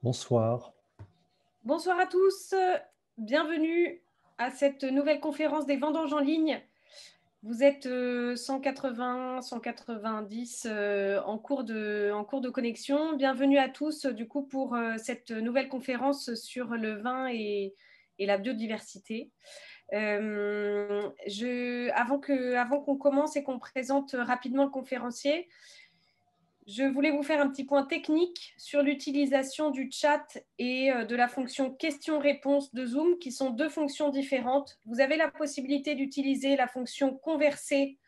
Bonsoir. Bonsoir à tous, bienvenue à cette nouvelle conférence des vendanges en ligne. Vous êtes 180, 190 en cours de connexion. Bienvenue à tous du coup pour cette nouvelle conférence sur le vin et la biodiversité. Avant qu'on commence et qu'on présente rapidement le conférencier, je voulais vous faire un petit point technique sur l'utilisation du chat et de la fonction questions-réponses de Zoom, qui sont deux fonctions différentes. Vous avez la possibilité d'utiliser la fonction converser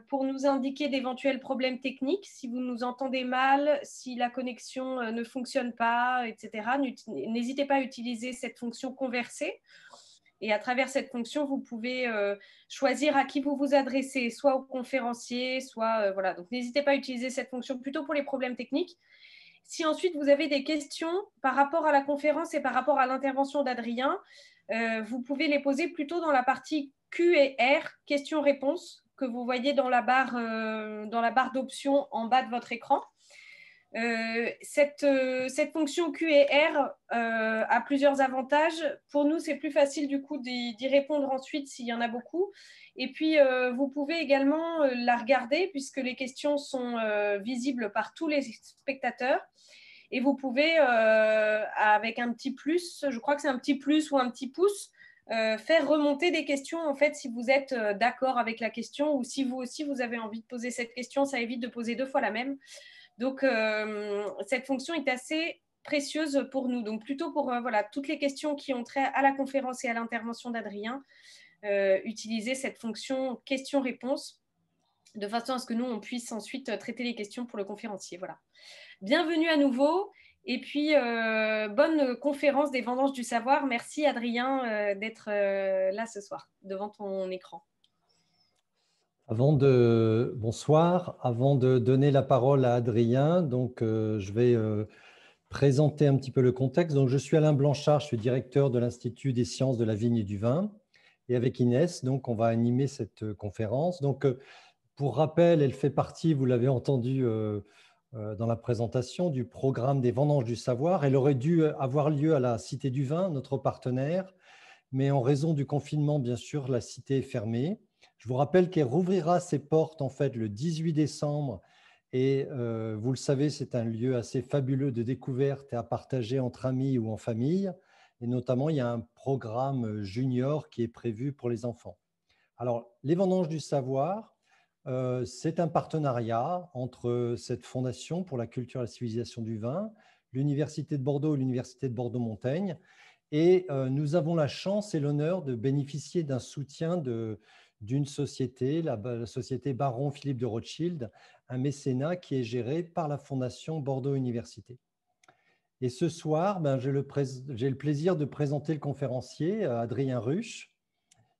pour nous indiquer d'éventuels problèmes techniques, si vous nous entendez mal, si la connexion ne fonctionne pas, etc. N'hésitez pas à utiliser cette fonction converser. Et à travers cette fonction, vous pouvez choisir à qui vous vous adressez, soit au conférencier, soit voilà. Donc n'hésitez pas à utiliser cette fonction plutôt pour les problèmes techniques. Si ensuite vous avez des questions par rapport à la conférence et par rapport à l'intervention d'Adrien, vous pouvez les poser plutôt dans la partie Q et R, questions-réponses, que vous voyez dans la barre d'options en bas de votre écran. Cette fonction Q et R a plusieurs avantages. Pour nous, c'est plus facile du coup d'y répondre ensuite s'il y en a beaucoup. Et puis, vous pouvez également la regarder puisque les questions sont visibles par tous les spectateurs. Et vous pouvez, avec un petit plus, je crois que c'est un petit plus ou un petit pouce, faire remonter des questions en fait si vous êtes d'accord avec la question ou si vous aussi vous avez envie de poser cette question, ça évite de poser deux fois la même. Donc, cette fonction est assez précieuse pour nous. Donc, plutôt pour voilà, toutes les questions qui ont trait à la conférence et à l'intervention d'Adrien, utiliser cette fonction questions-réponses de façon à ce que nous, on puisse ensuite traiter les questions pour le conférencier. Voilà. Bienvenue à nouveau. Et puis, bonne conférence des vendanges du savoir. Merci, Adrien, d'être là ce soir, devant ton écran. Bonsoir. Avant de donner la parole à Adrien, je vais présenter un petit peu le contexte. Donc, je suis Alain Blanchard, je suis directeur de l'Institut des sciences de la vigne et du vin. Et avec Inès, on va animer cette conférence. Pour rappel, elle fait partie, vous l'avez entendu dans la présentation, du programme des vendanges du savoir. Elle aurait dû avoir lieu à la Cité du Vin, notre partenaire. Mais en raison du confinement, bien sûr, la cité est fermée. Je vous rappelle qu'elle rouvrira ses portes en fait le 18 décembre et vous le savez, c'est un lieu assez fabuleux de découverte et à partager entre amis ou en famille. Et notamment, il y a un programme junior qui est prévu pour les enfants. Alors, les vendanges du savoir, c'est un partenariat entre cette fondation pour la culture et la civilisation du vin, l'Université de Bordeaux et l'Université de Bordeaux-Montaigne. Et nous avons la chance et l'honneur de bénéficier d'un soutien d'une société, la société Baron Philippe de Rothschild, un mécénat qui est géré par la Fondation Bordeaux Université. Et ce soir, j'ai le plaisir de présenter le conférencier Adrien Ruche,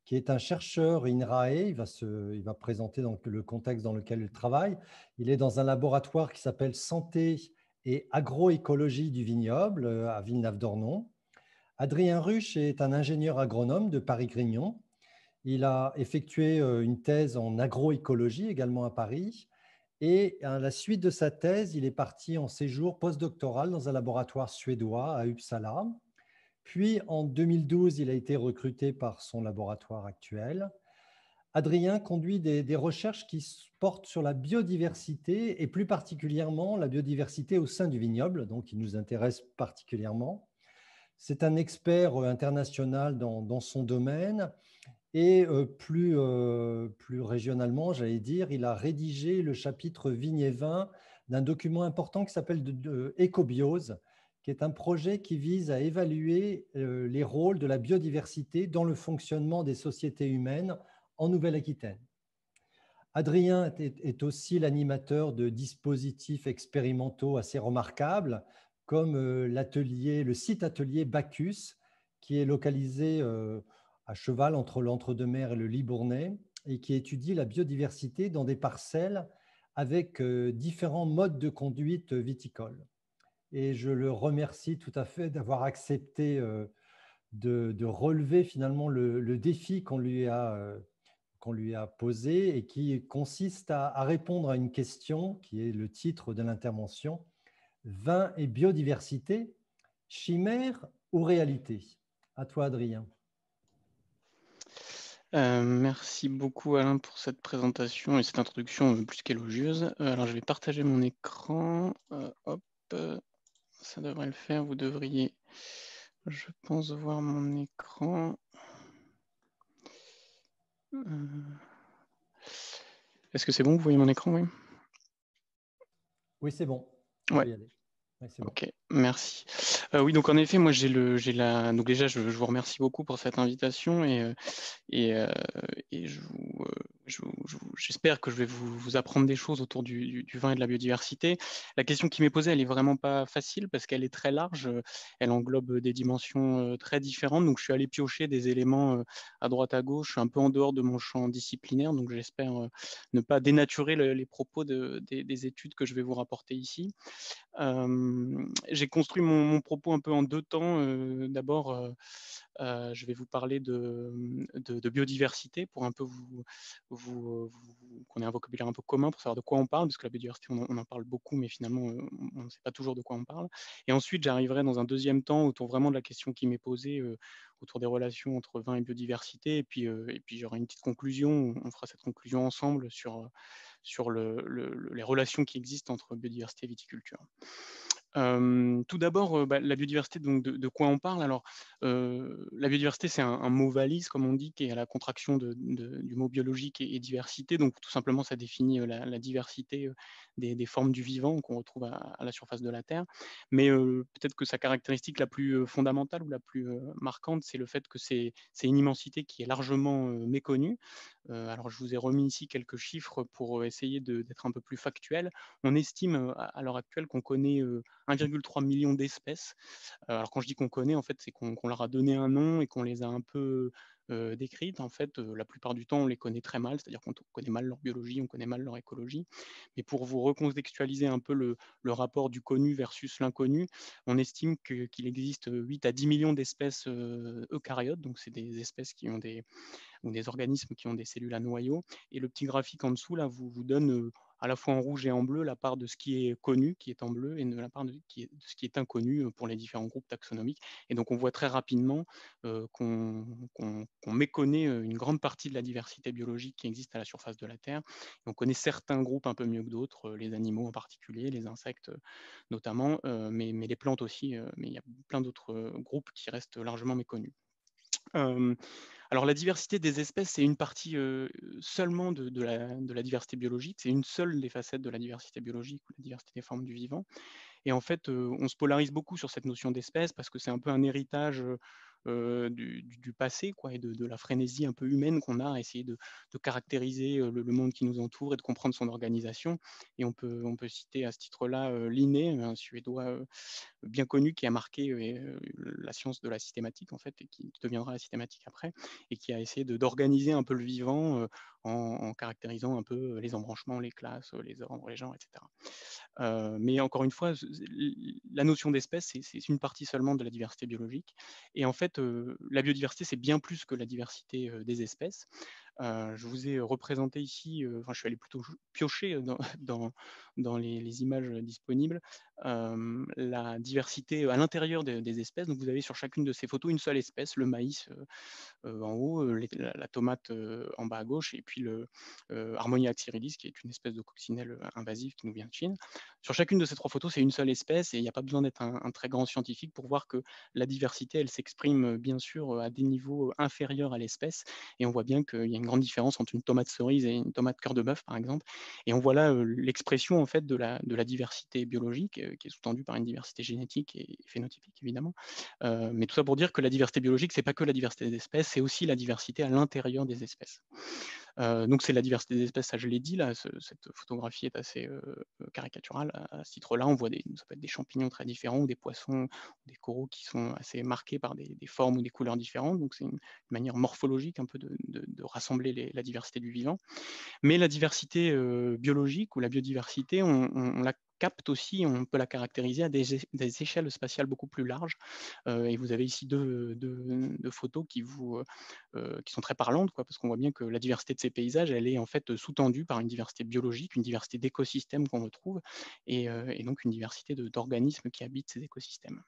qui est un chercheur INRAE. Il va présenter le contexte dans lequel il travaille. Il est dans un laboratoire qui s'appelle Santé et agroécologie du vignoble à Villenave-d'Ornon. Adrien Ruche est un ingénieur agronome de Paris-Grignon. Il a effectué une thèse en agroécologie également à Paris. Et à la suite de sa thèse, il est parti en séjour postdoctoral dans un laboratoire suédois à Uppsala. Puis en 2012, il a été recruté par son laboratoire actuel. Adrien conduit des recherches qui portent sur la biodiversité et plus particulièrement la biodiversité au sein du vignoble, donc qui nous intéresse particulièrement. C'est un expert international dans son domaine et plus régionalement, j'allais dire, il a rédigé le chapitre Vigne et vin d'un document important qui s'appelle Écobiose, qui est un projet qui vise à évaluer les rôles de la biodiversité dans le fonctionnement des sociétés humaines en Nouvelle-Aquitaine. Adrien est aussi l'animateur de dispositifs expérimentaux assez remarquables, comme le site atelier Bacchus, qui est localisé à cheval entre l'Entre-deux-Mers et le Libournais, et qui étudie la biodiversité dans des parcelles avec différents modes de conduite viticole. Et je le remercie tout à fait d'avoir accepté de relever finalement le défi qu'on lui a posé et qui consiste à répondre à une question qui est le titre de l'intervention. Vin et biodiversité, chimère ou réalité? À toi, Adrien. Merci beaucoup Alain pour cette présentation et cette introduction plus qu'élogieuse. Alors je vais partager mon écran. Hop, ça devrait le faire. Vous devriez, je pense, voir mon écran. Est-ce que c'est bon? Vous voyez mon écran? Oui. Oui, c'est bon. On Ouais. peut y aller. Ouais, c'est bon. Ok, merci. Oui, donc en effet, moi donc déjà, je vous remercie beaucoup pour cette invitation et, euh, et j'espère que je vais vous apprendre des choses autour du vin et de la biodiversité. La question qui m'est posée, elle est vraiment pas facile parce qu'elle est très large. Elle englobe des dimensions très différentes. Donc, je suis allé piocher des éléments à droite à gauche, un peu en dehors de mon champ disciplinaire. Donc, j'espère ne pas dénaturer les propos des études que je vais vous rapporter ici. J'ai construit mon propos un peu en deux temps. D'abord, je vais vous parler de biodiversité pour un peu qu'on ait un vocabulaire un peu commun pour savoir de quoi on parle, parce que la biodiversité, on en parle beaucoup, mais finalement, on ne sait pas toujours de quoi on parle. Et ensuite, j'arriverai dans un deuxième temps autour vraiment de la question qui m'est posée, autour des relations entre vin et biodiversité. Et puis j'aurai une petite conclusion. On fera cette conclusion ensemble sur les relations qui existent entre biodiversité et viticulture. Tout d'abord, la biodiversité, donc de quoi on parle? Alors, la biodiversité, c'est un mot valise, comme on dit, qui est à la contraction du mot biologique et diversité. Donc, tout simplement, ça définit la diversité des formes du vivant qu'on retrouve à la surface de la Terre. Mais peut-être que sa caractéristique la plus fondamentale ou la plus marquante, c'est le fait que c'est une immensité qui est largement méconnue. Alors, je vous ai remis ici quelques chiffres pour essayer d'être un peu plus factuel. On estime à l'heure actuelle qu'on connaît 1,3 million d'espèces. Alors quand je dis qu'on connaît, en fait, c'est qu'on leur a donné un nom et qu'on les a un peu décrites. En fait, la plupart du temps, on les connaît très mal, c'est-à-dire qu'on connaît mal leur biologie, on connaît mal leur écologie. Mais pour vous recontextualiser un peu le rapport du connu versus l'inconnu, on estime qu'il existe 8 à 10 millions d'espèces eucaryotes, donc c'est des espèces qui ont ou des organismes qui ont des cellules à noyau. Et le petit graphique en dessous, là, vous donne à la fois en rouge et en bleu la part de ce qui est connu, qui est en bleu, et de la part de ce qui est inconnu pour les différents groupes taxonomiques. Et donc, on voit très rapidement qu'on méconnaît une grande partie de la diversité biologique qui existe à la surface de la Terre. Et on connaît certains groupes un peu mieux que d'autres, les animaux en particulier, les insectes notamment, mais les plantes aussi, mais il y a plein d'autres groupes qui restent largement méconnus. Alors la diversité des espèces, c'est une partie seulement de la diversité biologique, c'est une seule des facettes de la diversité biologique ou la diversité des formes du vivant. Et en fait, on se polarise beaucoup sur cette notion d'espèce parce que c'est un peu un héritage du passé, quoi, et de la frénésie un peu humaine qu'on a à essayer de caractériser le monde qui nous entoure et de comprendre son organisation. Et on peut citer à ce titre-là Linné, un Suédois bien connu qui a marqué la science de la systématique, en fait, et qui deviendra la systématique après, et qui a essayé d'organiser un peu le vivant en caractérisant un peu les embranchements, les classes, les ordres, les genres, etc. Mais encore une fois, la notion d'espèce, c'est une partie seulement de la diversité biologique. Et en fait, la biodiversité, c'est bien plus que la diversité des espèces. Je vous ai représenté ici, enfin, je suis allé plutôt piocher dans les images disponibles, la diversité à l'intérieur des espèces. Donc, vous avez sur chacune de ces photos une seule espèce, le maïs en haut, la tomate en bas à gauche, et puis le Harmonia axyrilis, qui est une espèce de coccinelle invasive qui nous vient de Chine. Sur chacune de ces trois photos, c'est une seule espèce, et il n'y a pas besoin d'être un très grand scientifique pour voir que la diversité, elle s'exprime bien sûr à des niveaux inférieurs à l'espèce, et on voit bien qu'il y a une grande différence entre une tomate cerise et une tomate cœur de bœuf, par exemple. Et on voit là l'expression en fait de la diversité biologique, qui est sous-tendue par une diversité génétique et phénotypique, évidemment. Mais tout ça pour dire que la diversité biologique, c'est pas que la diversité des espèces, c'est aussi la diversité à l'intérieur des espèces. Donc c'est la diversité des espèces, ça je l'ai dit, là, cette photographie est assez caricaturale. À ce titre-là, on voit ça peut être des champignons très différents, ou des poissons, ou des coraux qui sont assez marqués par des formes ou des couleurs différentes. Donc c'est une manière morphologique un peu de rassembler la diversité du vivant. Mais la diversité biologique ou la biodiversité, on la capte aussi, on peut la caractériser à des échelles spatiales beaucoup plus larges. Et vous avez ici deux photos qui sont très parlantes, quoi, parce qu'on voit bien que la diversité de ces paysages, elle est en fait sous-tendue par une diversité biologique, une diversité d'écosystèmes qu'on retrouve, et donc une diversité d'organismes qui habitent ces écosystèmes.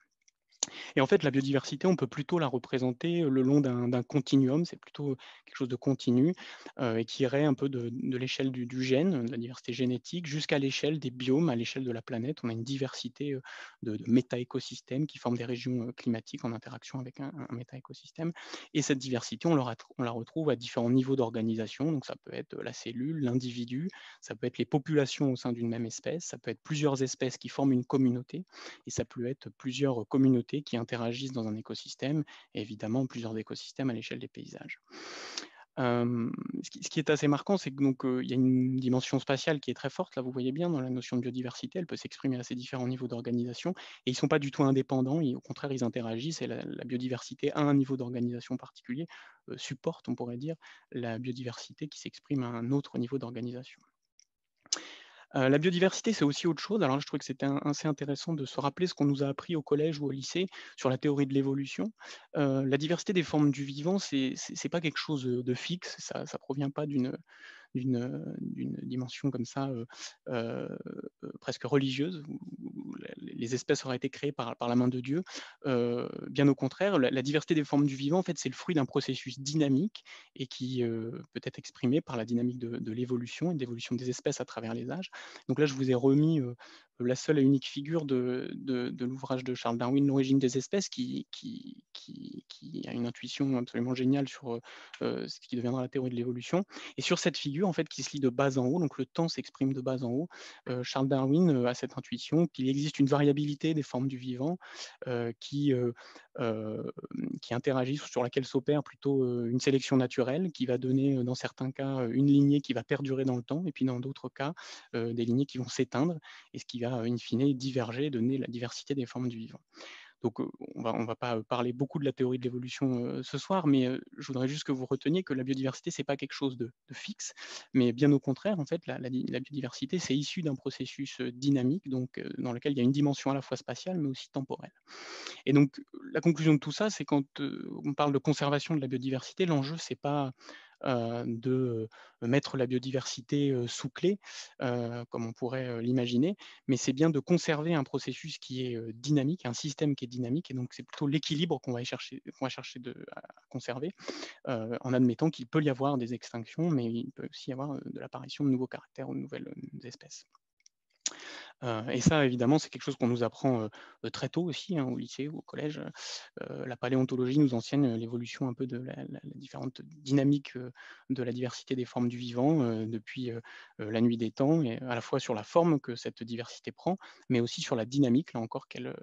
Et en fait, la biodiversité, on peut plutôt la représenter le long d'un continuum, c'est plutôt quelque chose de continu, et qui irait un peu de l'échelle du gène, de la diversité génétique, jusqu'à l'échelle des biomes, à l'échelle de la planète. On a une diversité de méta-écosystèmes qui forment des régions climatiques en interaction avec un méta-écosystème. Et cette diversité, on la retrouve à différents niveaux d'organisation. Donc ça peut être la cellule, l'individu, ça peut être les populations au sein d'une même espèce, ça peut être plusieurs espèces qui forment une communauté, et ça peut être plusieurs communautés qui interagissent dans un écosystème, et évidemment plusieurs écosystèmes à l'échelle des paysages. Ce qui est assez marquant, c'est que donc, il y a une dimension spatiale qui est très forte, là vous voyez bien dans la notion de biodiversité, elle peut s'exprimer à ces différents niveaux d'organisation, et ils ne sont pas du tout indépendants, au contraire ils interagissent, et la biodiversité à un niveau d'organisation particulier supporte, on pourrait dire, la biodiversité qui s'exprime à un autre niveau d'organisation. La biodiversité, c'est aussi autre chose. Alors là, je trouvais que c'était assez intéressant de se rappeler ce qu'on nous a appris au collège ou au lycée sur la théorie de l'évolution. La diversité des formes du vivant, c'est pas quelque chose de fixe, ça provient pas d'une dimension comme ça presque religieuse, où les espèces auraient été créées par la main de Dieu. Bien au contraire, la diversité des formes du vivant, en fait, c'est le fruit d'un processus dynamique et qui peut être exprimé par la dynamique de l'évolution et de l'évolution des espèces à travers les âges. Donc là, je vous ai remis la seule et unique figure de l'ouvrage de Charles Darwin, L'origine des espèces, qui a une intuition absolument géniale sur ce qui deviendra la théorie de l'évolution. Et sur cette figure, en fait, qui se lit de bas en haut, donc le temps s'exprime de bas en haut, Charles Darwin a cette intuition qu'il existe une variabilité des formes du vivant qui interagissent, sur laquelle s'opère plutôt une sélection naturelle, qui va donner, dans certains cas, une lignée qui va perdurer dans le temps, et puis dans d'autres cas, des lignées qui vont s'éteindre, et ce qui va, in fine, diverger, donner la diversité des formes du vivant. Donc, on va pas parler beaucoup de la théorie de l'évolution ce soir, mais je voudrais juste que vous reteniez que la biodiversité, c'est pas quelque chose de fixe, mais bien au contraire, en fait, la biodiversité, c'est issu d'un processus dynamique, donc dans lequel il y a une dimension à la fois spatiale, mais aussi temporelle. Et donc, la conclusion de tout ça, c'est quand on parle de conservation de la biodiversité, l'enjeu, c'est pas de mettre la biodiversité sous clé, comme on pourrait l'imaginer, mais c'est bien de conserver un processus qui est dynamique, un système qui est dynamique, et donc c'est plutôt l'équilibre qu'on va chercher à conserver, en admettant qu'il peut y avoir des extinctions, mais il peut aussi y avoir de l'apparition de nouveaux caractères ou de nouvelles espèces. Et ça, évidemment, c'est quelque chose qu'on nous apprend très tôt aussi, hein, au lycée ou au collège. La paléontologie nous enseigne l'évolution un peu de la différente dynamique de la diversité des formes du vivant depuis la nuit des temps, et à la fois sur la forme que cette diversité prend, mais aussi sur la dynamique, là encore, qu'elle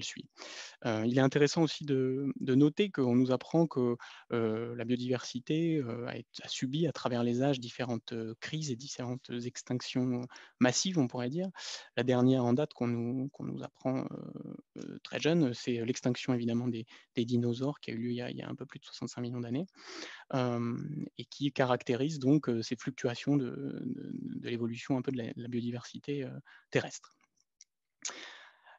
suit. Il est intéressant aussi de noter qu'on nous apprend que la biodiversité a subi à travers les âges différentes crises et différentes extinctions massives, on pourrait dire. La dernière en date qu'on nous apprend très jeune, c'est l'extinction évidemment des dinosaures qui a eu lieu il y a un peu plus de 65 millions d'années, et qui caractérise donc ces fluctuations de l'évolution un peu de la biodiversité terrestre.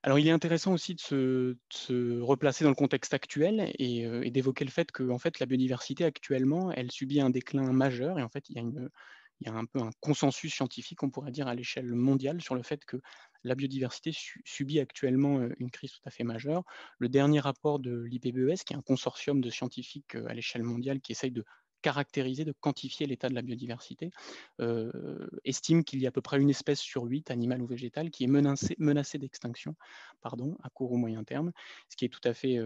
Alors, il est intéressant aussi de se replacer dans le contexte actuel et d'évoquer le fait que, en fait, la biodiversité actuellement, elle subit un déclin majeur, et en fait, il y a un peu un consensus scientifique, on pourrait dire, à l'échelle mondiale sur le fait que la biodiversité subit actuellement une crise tout à fait majeure. Le dernier rapport de l'IPBES, qui est un consortium de scientifiques à l'échelle mondiale qui essaye de caractériser, de quantifier l'état de la biodiversité, estime qu'il y a à peu près une espèce sur 8, animale ou végétale, qui est menacée d'extinction, à court ou moyen terme, ce qui est tout à fait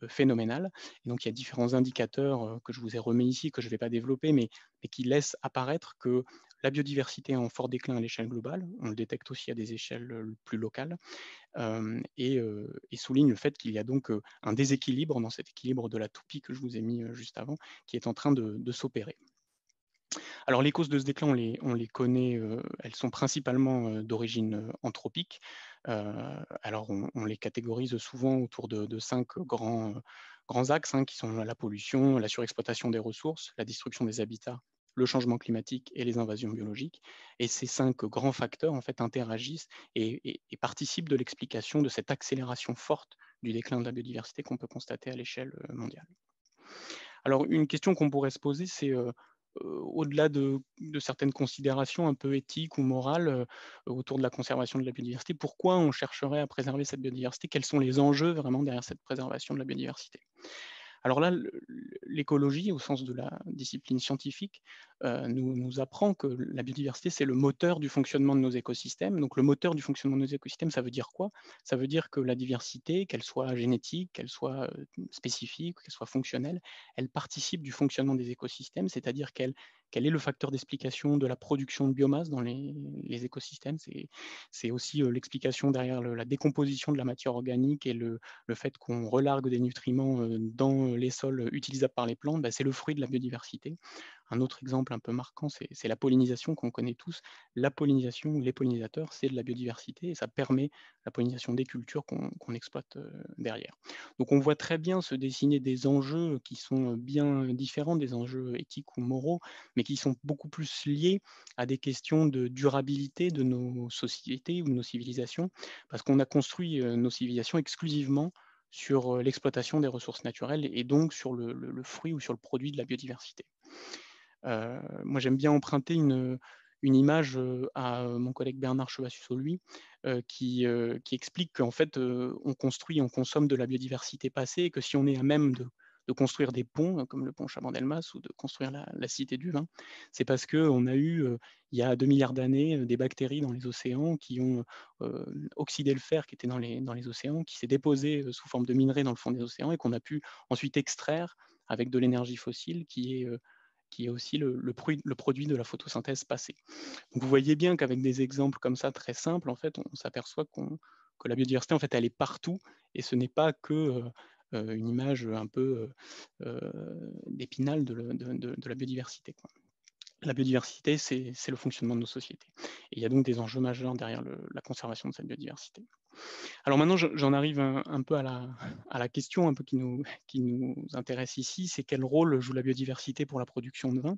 phénoménal. Et donc il y a différents indicateurs que je vous ai remis ici, que je ne vais pas développer, mais qui laissent apparaître que la biodiversité est en fort déclin à l'échelle globale. On le détecte aussi à des échelles plus locales, et souligne le fait qu'il y a donc un déséquilibre dans cet équilibre de la toupie que je vous ai mis juste avant, qui est en train de s'opérer. Alors les causes de ce déclin, on les connaît, elles sont principalement d'origine anthropique. Alors on les catégorise souvent autour de 5 grands axes, hein, qui sont la pollution, la surexploitation des ressources, la destruction des habitats le changement climatique et les invasions biologiques. Et ces 5 grands facteurs en fait interagissent et participent de l'explication de cette accélération forte du déclin de la biodiversité qu'on peut constater à l'échelle mondiale. Alors une question qu'on pourrait se poser, c'est au-delà de certaines considérations un peu éthiques ou morales autour de la conservation de la biodiversité, pourquoi on chercherait à préserver cette biodiversité? Quels sont les enjeux vraiment derrière cette préservation de la biodiversité? Alors là, l'écologie, au sens de la discipline scientifique, nous apprend que la biodiversité, c'est le moteur du fonctionnement de nos écosystèmes. Donc le moteur du fonctionnement de nos écosystèmes, ça veut dire quoi? Ça veut dire que la diversité, qu'elle soit génétique, qu'elle soit spécifique, qu'elle soit fonctionnelle, elle participe du fonctionnement des écosystèmes, c'est-à-dire qu'elle est le facteur d'explication de la production de biomasse dans les écosystèmes. C'est aussi l'explication derrière la décomposition de la matière organique et le fait qu'on relargue des nutriments dans les sols utilisables par les plantes, bah, c'est le fruit de la biodiversité. Un autre exemple un peu marquant, c'est la pollinisation qu'on connaît tous. La pollinisation, les pollinisateurs, c'est de la biodiversité et ça permet la pollinisation des cultures qu'on exploite derrière. Donc on voit très bien se dessiner des enjeux qui sont bien différents des enjeux éthiques ou moraux, mais qui sont beaucoup plus liés à des questions de durabilité de nos sociétés ou de nos civilisations, parce qu'on a construit nos civilisations exclusivement sur l'exploitation des ressources naturelles et donc sur le fruit ou sur le produit de la biodiversité. Moi, j'aime bien emprunter une image à mon collègue Bernard Chevassus-Saulluy qui explique qu'en fait, on construit, on consomme de la biodiversité passée et que si on est à même de construire des ponts, comme le pont Chaban-Delmas, ou de construire la Cité du Vin, c'est parce qu'on a eu, il y a 2 milliards d'années, des bactéries dans les océans qui ont oxydé le fer qui était dans les océans, qui s'est déposé sous forme de minerais dans le fond des océans et qu'on a pu ensuite extraire avec de l'énergie fossile qui est aussi le produit de la photosynthèse passée. Donc vous voyez bien qu'avec des exemples comme ça très simples, en fait, on s'aperçoit que la biodiversité, en fait, elle est partout et ce n'est pas que une image un peu d'épinal de la biodiversité, quoi. La biodiversité, c'est le fonctionnement de nos sociétés. Et il y a donc des enjeux majeurs derrière la conservation de cette biodiversité. Alors maintenant, j'en arrive un peu à la question un peu qui nous intéresse ici, c'est quel rôle joue la biodiversité pour la production de vin?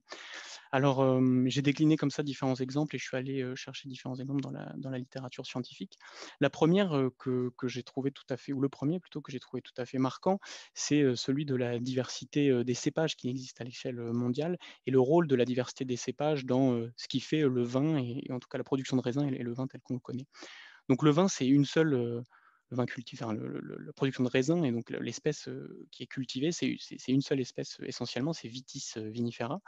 Alors, j'ai décliné comme ça différents exemples et je suis allé chercher différents exemples dans la littérature scientifique. La première que j'ai trouvé tout à fait, ou le premier plutôt que j'ai trouvé tout à fait marquant, c'est celui de la diversité des cépages qui existent à l'échelle mondiale et le rôle de la diversité des cépages dans ce qui fait le vin et en tout cas la production de raisin et le vin tel qu'on le connaît. Donc le vin, c'est une seule, le vin cultivé, enfin, la production de raisin et donc l'espèce qui est cultivée, c'est une seule espèce essentiellement, c'est Vitis vinifera,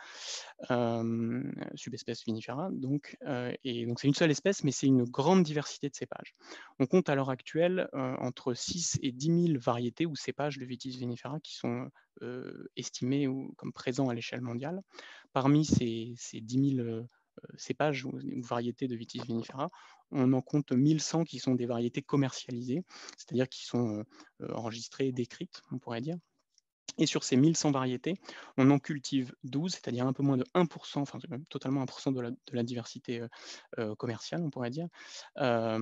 subespèce vinifera. Donc, et donc c'est une seule espèce, mais c'est une grande diversité de cépages. On compte à l'heure actuelle entre 6 et 10 000 variétés ou cépages de Vitis vinifera qui sont estimés comme présents à l'échelle mondiale. Parmi ces 10 000 cépages ou variétés de Vitis vinifera, on en compte 1100 qui sont des variétés commercialisées, c'est-à-dire qui sont enregistrées, décrites, on pourrait dire. Et sur ces 1100 variétés, on en cultive 12, c'est-à-dire un peu moins de 1%, enfin même totalement 1% de la diversité commerciale, on pourrait dire, à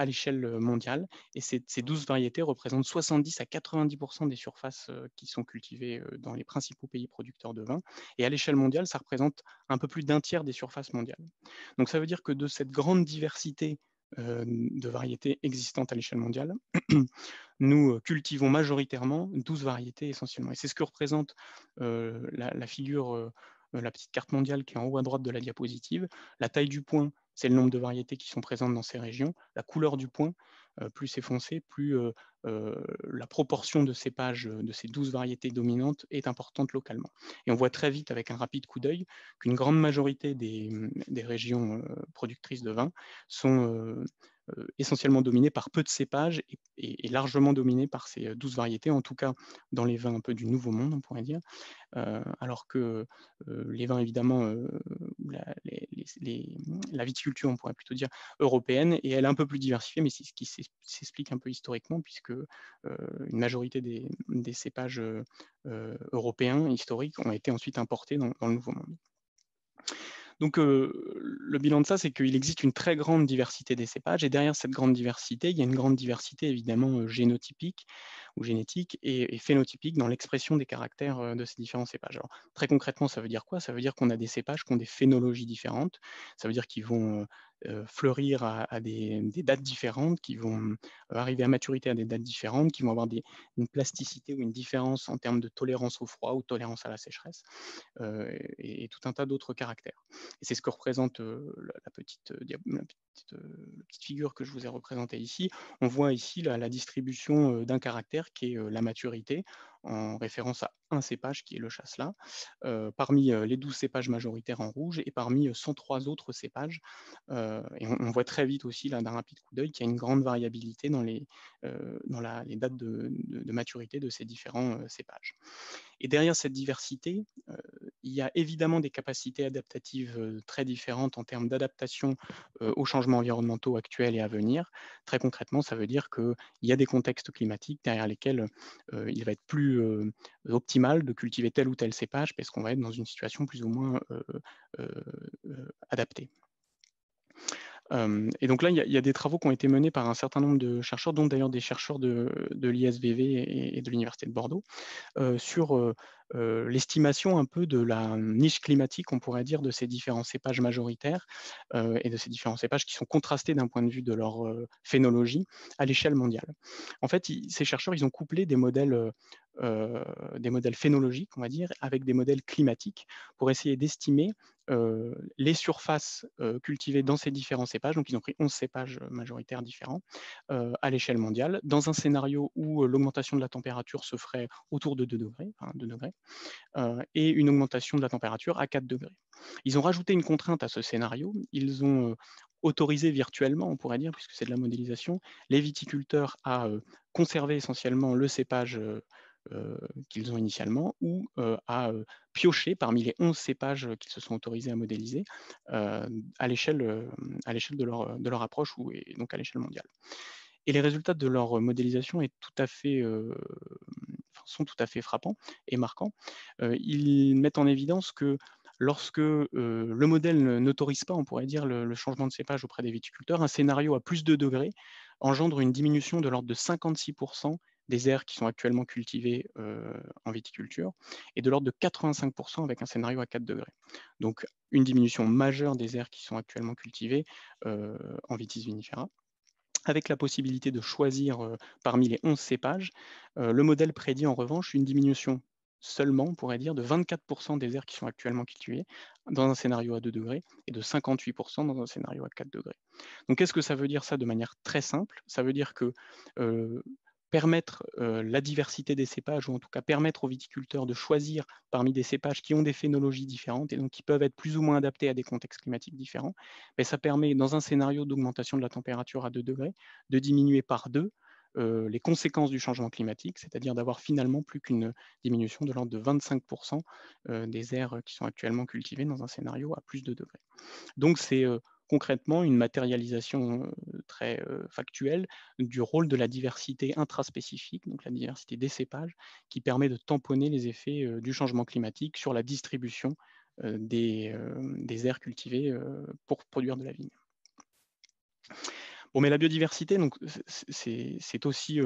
l'échelle mondiale. Et ces 12 variétés représentent 70 à 90% des surfaces qui sont cultivées dans les principaux pays producteurs de vin. Et à l'échelle mondiale, ça représente un peu plus d'un tiers des surfaces mondiales. Donc ça veut dire que de cette grande diversité de variétés existantes à l'échelle mondiale, nous cultivons majoritairement 12 variétés essentiellement. Et c'est ce que représente la figure, la petite carte mondiale qui est en haut à droite de la diapositive. La taille du point, c'est le nombre de variétés qui sont présentes dans ces régions. La couleur du point, plus c'est foncé, plus la proportion de cépages de ces 12 variétés dominantes est importante localement. Et on voit très vite, avec un rapide coup d'œil, qu'une grande majorité des régions productrices de vin sont essentiellement dominées par peu de cépages et largement dominées par ces 12 variétés, en tout cas dans les vins un peu du Nouveau Monde, on pourrait dire, alors que les vins, évidemment, la viticulture, on pourrait plutôt dire, européenne, et elle est un peu plus diversifiée, mais c'est ce qui s'explique un peu historiquement, puisque une majorité des cépages européens historiques ont été ensuite importés dans le Nouveau Monde. Donc, le bilan de ça, c'est qu'il existe une très grande diversité des cépages, et derrière cette grande diversité, il y a une grande diversité évidemment génotypique ou génétique et phénotypique dans l'expression des caractères de ces différents cépages. Alors, très concrètement, ça veut dire quoi? Ça veut dire qu'on a des cépages qui ont des phénologies différentes, ça veut dire qu'ils vont fleurir à des dates différentes, qui vont arriver à maturité à des dates différentes, qui vont avoir une plasticité ou une différence en termes de tolérance au froid ou tolérance à la sécheresse, et tout un tas d'autres caractères. Et c'est ce que représente la petite figure que je vous ai représentée ici. On voit ici la distribution d'un caractère qui est la maturité, en référence à un cépage qui est le chasselas, parmi les 12 cépages majoritaires en rouge et parmi 103 autres cépages. Et on voit très vite aussi, là, d'un rapide coup d'œil, qu'il y a une grande variabilité dans les dates de maturité de ces différents cépages. Et derrière cette diversité, il y a évidemment des capacités adaptatives très différentes en termes d'adaptation aux changements environnementaux actuels et à venir. Très concrètement, ça veut dire qu'il y a des contextes climatiques derrière lesquels il va être plus optimal de cultiver tel ou tel cépage parce qu'on va être dans une situation plus ou moins adaptée. Et donc là, il y a des travaux qui ont été menés par un certain nombre de chercheurs, dont d'ailleurs des chercheurs de l'ISVV et de l'Université de Bordeaux, sur l'estimation un peu de la niche climatique, on pourrait dire, de ces différents cépages majoritaires et de ces différents cépages qui sont contrastés d'un point de vue de leur phénologie à l'échelle mondiale. En fait, ces chercheurs, ils ont couplé des modèles phénologiques, on va dire, avec des modèles climatiques pour essayer d'estimer les surfaces cultivées dans ces différents cépages. Donc, ils ont pris 11 cépages majoritaires différents à l'échelle mondiale, dans un scénario où l'augmentation de la température se ferait autour de 2 degrés, enfin 2 degrés, et une augmentation de la température à 4 degrés. Ils ont rajouté une contrainte à ce scénario. Ils ont autorisé virtuellement, on pourrait dire, puisque c'est de la modélisation, les viticulteurs à conserver essentiellement le cépage qu'ils ont initialement, ou à piocher parmi les 11 cépages qu'ils se sont autorisés à modéliser à l'échelle de leur approche, et donc à l'échelle mondiale. Et les résultats de leur modélisation sont tout à fait frappants et marquants. Ils mettent en évidence que lorsque le modèle n'autorise pas, on pourrait dire, le changement de cépage auprès des viticulteurs, un scénario à plus de degrés engendre une diminution de l'ordre de 56% des aires qui sont actuellement cultivées en viticulture, et de l'ordre de 85% avec un scénario à 4 degrés. Donc une diminution majeure des aires qui sont actuellement cultivées en vitis vinifera, avec la possibilité de choisir parmi les 11 cépages. Le modèle prédit en revanche une diminution seulement, on pourrait dire, de 24% des aires qui sont actuellement cultivées dans un scénario à 2 degrés et de 58% dans un scénario à 4 degrés. Donc qu'est-ce que ça veut dire, ça, de manière très simple? Ça veut dire que permettre la diversité des cépages, ou en tout cas permettre aux viticulteurs de choisir parmi des cépages qui ont des phénologies différentes et donc qui peuvent être plus ou moins adaptés à des contextes climatiques différents, mais ça permet, dans un scénario d'augmentation de la température à 2 degrés, de diminuer par 2 les conséquences du changement climatique, c'est-à-dire d'avoir finalement plus qu'une diminution de l'ordre de 25% des aires qui sont actuellement cultivées dans un scénario à plus de degrés. Donc c'est concrètement une matérialisation très factuelle du rôle de la diversité intraspécifique, donc la diversité des cépages, qui permet de tamponner les effets du changement climatique sur la distribution des aires cultivées pour produire de la vigne. Bon, mais la biodiversité, donc, c'est aussi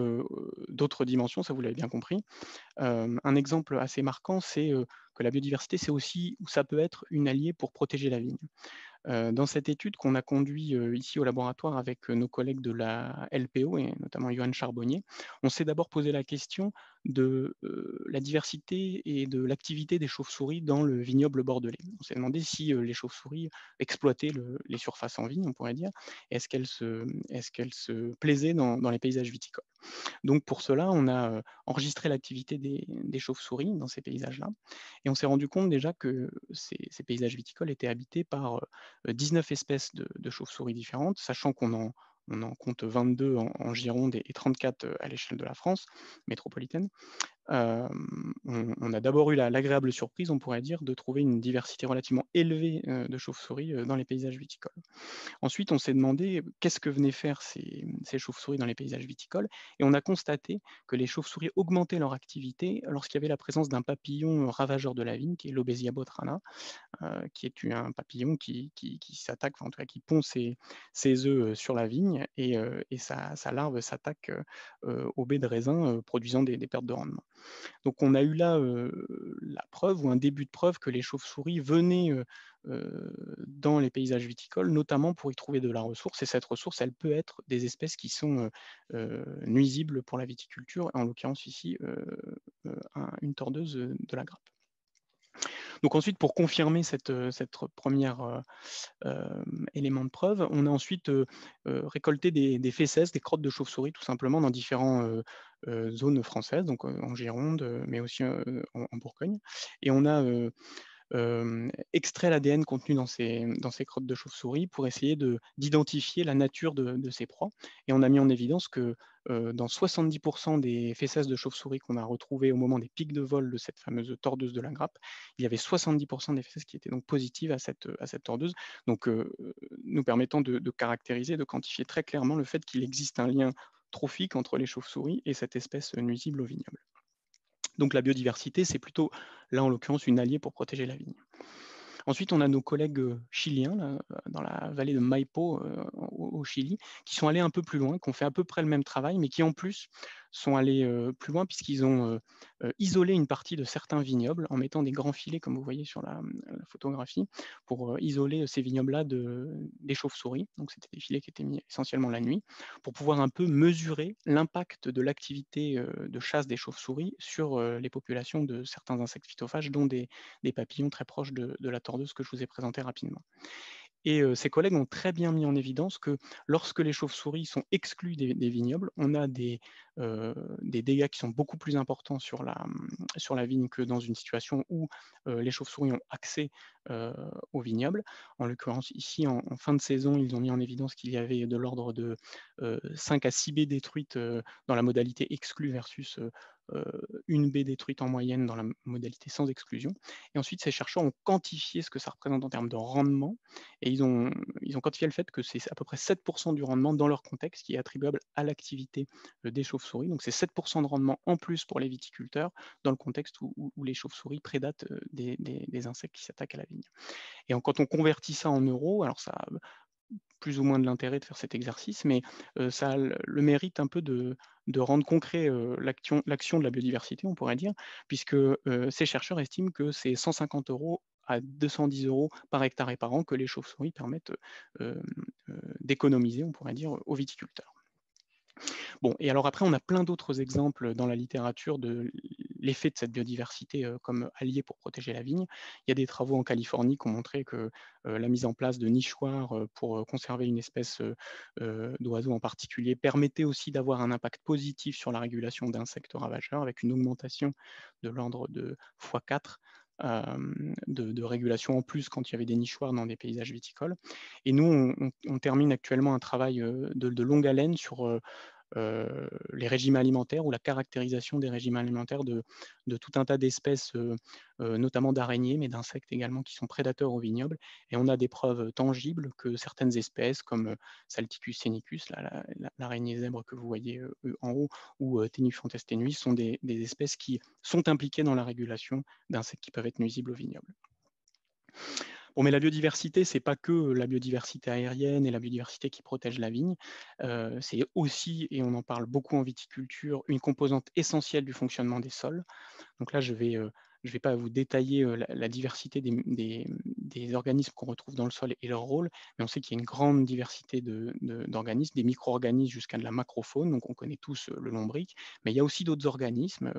d'autres dimensions, ça vous l'avez bien compris. Un exemple assez marquant, c'est que la biodiversité, c'est aussi, ou ça peut être, une alliée pour protéger la vigne. Dans cette étude qu'on a conduite ici au laboratoire avec nos collègues de la LPO et notamment Johan Charbonnier, on s'est d'abord posé la question de la diversité et de l'activité des chauves-souris dans le vignoble bordelais. On s'est demandé si les chauves-souris exploitaient les surfaces en vigne, on pourrait dire, et est-ce qu'elles se plaisaient dans les paysages viticoles. Donc pour cela, on a enregistré l'activité des chauves-souris dans ces paysages-là, et on s'est rendu compte déjà que ces paysages viticoles étaient habités par 19 espèces de chauves-souris différentes, sachant qu'on en compte 22 en Gironde et 34 à l'échelle de la France métropolitaine. on a d'abord eu l'agréable surprise, on pourrait dire, de trouver une diversité relativement élevée de chauves-souris dans les paysages viticoles. Ensuite, on s'est demandé qu'est-ce que venaient faire ces chauves-souris dans les paysages viticoles, et on a constaté que les chauves-souris augmentaient leur activité lorsqu'il y avait la présence d'un papillon ravageur de la vigne, qui est l'Obesia botrana, qui est un papillon qui s'attaque, enfin, en tout cas qui pond ses œufs sur la vigne, et sa larve s'attaque aux baies de raisin, produisant des pertes de rendement. Donc on a eu là la preuve, ou un début de preuve, que les chauves-souris venaient dans les paysages viticoles, notamment pour y trouver de la ressource, et cette ressource, elle peut être des espèces qui sont nuisibles pour la viticulture, en l'occurrence ici une tordeuse de la grappe. Donc ensuite, pour confirmer cette première élément de preuve, on a ensuite récolté des fécesses, des crottes de chauve-souris, tout simplement, dans différentes zones françaises, donc en Gironde, mais aussi en Bourgogne. Et on a extrait l'ADN contenu dans ces crottes de chauve-souris pour essayer d'identifier la nature de ces proies. Et on a mis en évidence que dans 70% des fécesses de chauve-souris qu'on a retrouvées au moment des pics de vol de cette fameuse tordeuse de la grappe, il y avait 70% des fécesses qui étaient donc positives à cette tordeuse, donc nous permettant de caractériser, de quantifier très clairement le fait qu'il existe un lien trophique entre les chauves-souris et cette espèce nuisible au vignoble. Donc la biodiversité, c'est plutôt, là en l'occurrence, une alliée pour protéger la vigne. Ensuite, on a nos collègues chiliens, là, dans la vallée de Maipo, au Chili, qui sont allés un peu plus loin, qui ont fait à peu près le même travail, mais qui en plus sont allés plus loin, puisqu'ils ont isolé une partie de certains vignobles en mettant des grands filets, comme vous voyez sur la photographie, pour isoler ces vignobles-là des chauves-souris. Donc c'était des filets qui étaient mis essentiellement la nuit, pour pouvoir un peu mesurer l'impact de l'activité de chasse des chauves-souris sur les populations de certains insectes phytophages, dont des papillons très proches de la tordeuse que je vous ai présenté rapidement. Et ces collègues ont très bien mis en évidence que lorsque les chauves-souris sont exclus des vignobles, on a des dégâts qui sont beaucoup plus importants sur la vigne que dans une situation où les chauves-souris ont accès au vignoble. En l'occurrence, ici, en fin de saison, ils ont mis en évidence qu'il y avait de l'ordre de 5 à 6 baies détruites dans la modalité exclue versus une baie détruite en moyenne dans la modalité sans exclusion. Et ensuite, ces chercheurs ont quantifié ce que ça représente en termes de rendement, et ils ont quantifié le fait que c'est à peu près 7% du rendement dans leur contexte qui est attribuable à l'activité des chauves-souris. Donc c'est 7% de rendement en plus pour les viticulteurs dans le contexte où les chauves-souris prédatent des insectes qui s'attaquent à la vigne. Et quand on convertit ça en euros, alors ça a plus ou moins de l'intérêt de faire cet exercice, mais ça a le mérite un peu de rendre concret l'action de la biodiversité, on pourrait dire, puisque ces chercheurs estiment que c'est 150 € à 210 € par hectare et par an que les chauves-souris permettent d'économiser, on pourrait dire, aux viticulteurs. Bon, et alors après, on a plein d'autres exemples dans la littérature de l'effet de cette biodiversité comme allié pour protéger la vigne. Il y a des travaux en Californie qui ont montré que la mise en place de nichoirs pour conserver une espèce d'oiseau en particulier permettait aussi d'avoir un impact positif sur la régulation d'insectes ravageurs, avec une augmentation de l'ordre de x4 de régulation en plus quand il y avait des nichoirs dans des paysages viticoles. Et nous, on termine actuellement un travail de longue haleine sur les régimes alimentaires, ou la caractérisation des régimes alimentaires de tout un tas d'espèces, notamment d'araignées, mais d'insectes également qui sont prédateurs au vignoble. Et on a des preuves tangibles que certaines espèces, comme Salticus scenicus, l'araignée zèbre que vous voyez en haut, ou Ténuphantes tenuis, sont des espèces qui sont impliquées dans la régulation d'insectes qui peuvent être nuisibles au vignoble. Bon, mais la biodiversité, c'est pas que la biodiversité aérienne et la biodiversité qui protège la vigne, c'est aussi, et on en parle beaucoup en viticulture, une composante essentielle du fonctionnement des sols. Donc là, je vais pas vous détailler la diversité des organismes qu'on retrouve dans le sol et leur rôle, mais on sait qu'il y a une grande diversité d'organismes, des micro-organismes jusqu'à de la macrofaune, donc on connaît tous le lombric, mais il y a aussi d'autres organismes,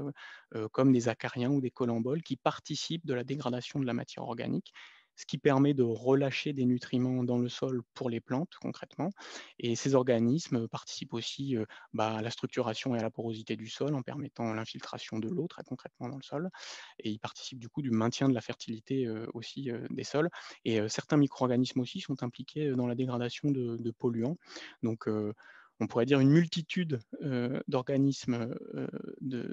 comme des acariens ou des colamboles, qui participent de la dégradation de la matière organique, ce qui permet de relâcher des nutriments dans le sol pour les plantes, concrètement. Et ces organismes participent aussi à la structuration et à la porosité du sol, en permettant l'infiltration de l'eau très concrètement dans le sol. Et ils participent du coup du maintien de la fertilité aussi des sols. Et certains micro-organismes aussi sont impliqués dans la dégradation de polluants. Donc on pourrait dire une multitude d'organismes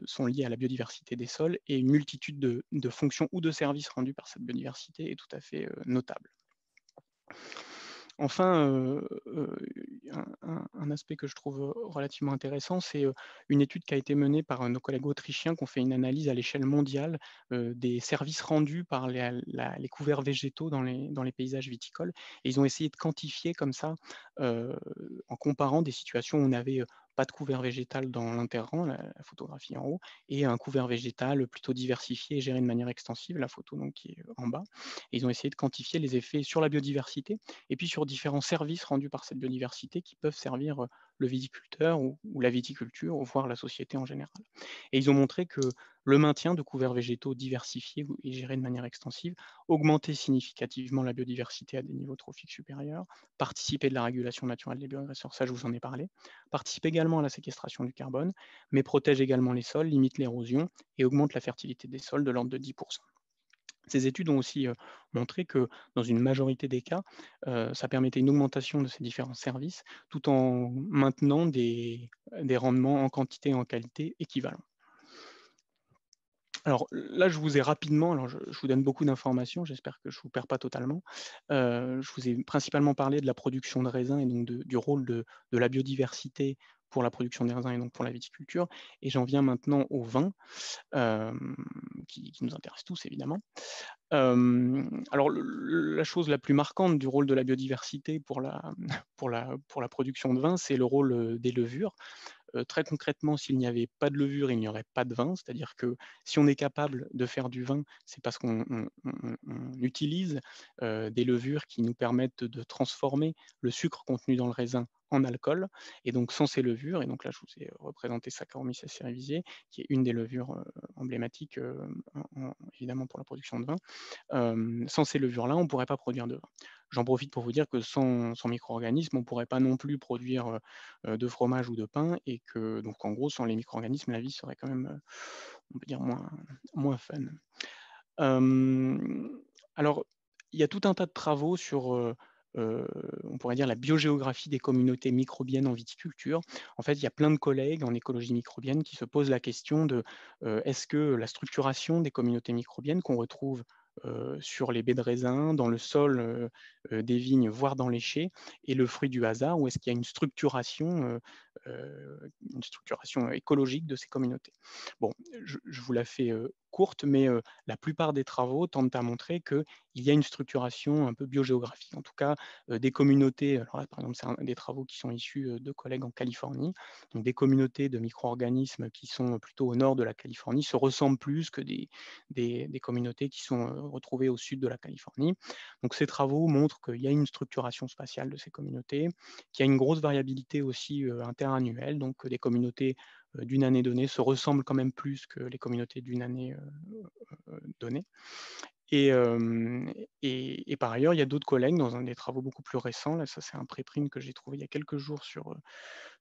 sont liés à la biodiversité des sols, et une multitude de fonctions ou de services rendus par cette biodiversité est tout à fait notable. Enfin, un aspect que je trouve relativement intéressant, c'est une étude qui a été menée par nos collègues autrichiens qui ont fait une analyse à l'échelle mondiale des services rendus par les couverts végétaux dans les paysages viticoles. Et ils ont essayé de quantifier comme ça, en comparant des situations où on n'avait pas de couvert végétal dans l'interrang, la photographie en haut, et un couvert végétal plutôt diversifié et géré de manière extensive, la photo donc, qui est en bas. Et ils ont essayé de quantifier les effets sur la biodiversité et puis sur différents services rendus par cette biodiversité qui peuvent servir le viticulteur ou la viticulture, voire la société en général. Et ils ont montré que le maintien de couverts végétaux diversifiés et gérés de manière extensive augmentait significativement la biodiversité à des niveaux trophiques supérieurs, participait de la régulation naturelle des bioagresseurs, ça je vous en ai parlé, participe également à la séquestration du carbone, mais protège également les sols, limite l'érosion et augmente la fertilité des sols de l'ordre de 10%. Ces études ont aussi montré que dans une majorité des cas, ça permettait une augmentation de ces différents services tout en maintenant des rendements en quantité et en qualité équivalents. Alors là, je vous ai rapidement, alors je vous donne beaucoup d'informations, j'espère que je ne vous perds pas totalement. Je vous ai principalement parlé de la production de raisins et donc du rôle de la biodiversité pour la production des raisins et donc pour la viticulture. Et j'en viens maintenant au vin, qui nous intéresse tous évidemment. Alors la chose la plus marquante du rôle de la biodiversité pour la, pour la production de vin, c'est le rôle des levures. Très concrètement, s'il n'y avait pas de levure, il n'y aurait pas de vin. C'est-à-dire que si on est capable de faire du vin, c'est parce qu'on utilise des levures qui nous permettent de transformer le sucre contenu dans le raisin en alcool. Et donc sans ces levures, et donc là je vous ai représenté Saccharomyces cerevisiae, qui est une des levures emblématiques évidemment pour la production de vin, sans ces levures-là, on ne pourrait pas produire de vin. J'en profite pour vous dire que sans micro-organismes, on ne pourrait pas non plus produire de fromage ou de pain, et que donc en gros, sans les micro-organismes, la vie serait quand même, on peut dire, moins fun. Alors, il y a tout un tas de travaux sur, on pourrait dire, la biogéographie des communautés microbiennes en viticulture. En fait, il y a plein de collègues en écologie microbienne qui se posent la question de est-ce que la structuration des communautés microbiennes qu'on retrouve sur les baies de raisin, dans le sol des vignes, voire dans les chais, est le fruit du hasard, ou est-ce qu'il y a une structuration écologique de ces communautés? Bon, je vous la fais courte, mais la plupart des travaux tendent à montrer qu'il y a une structuration un peu biogéographique. En tout cas, des communautés, alors là, par exemple, c'est des travaux qui sont issus de collègues en Californie, donc des communautés de micro-organismes qui sont plutôt au nord de la Californie se ressemblent plus que des communautés qui sont retrouvées au sud de la Californie. Donc ces travaux montrent qu'il y a une structuration spatiale de ces communautés, qu'il y a une grosse variabilité aussi interannuelle, donc des communautés d'une année donnée se ressemblent quand même plus que les communautés d'une année donnée. Et par ailleurs, il y a d'autres collègues dans des travaux beaucoup plus récents, là ça c'est un préprint que j'ai trouvé il y a quelques jours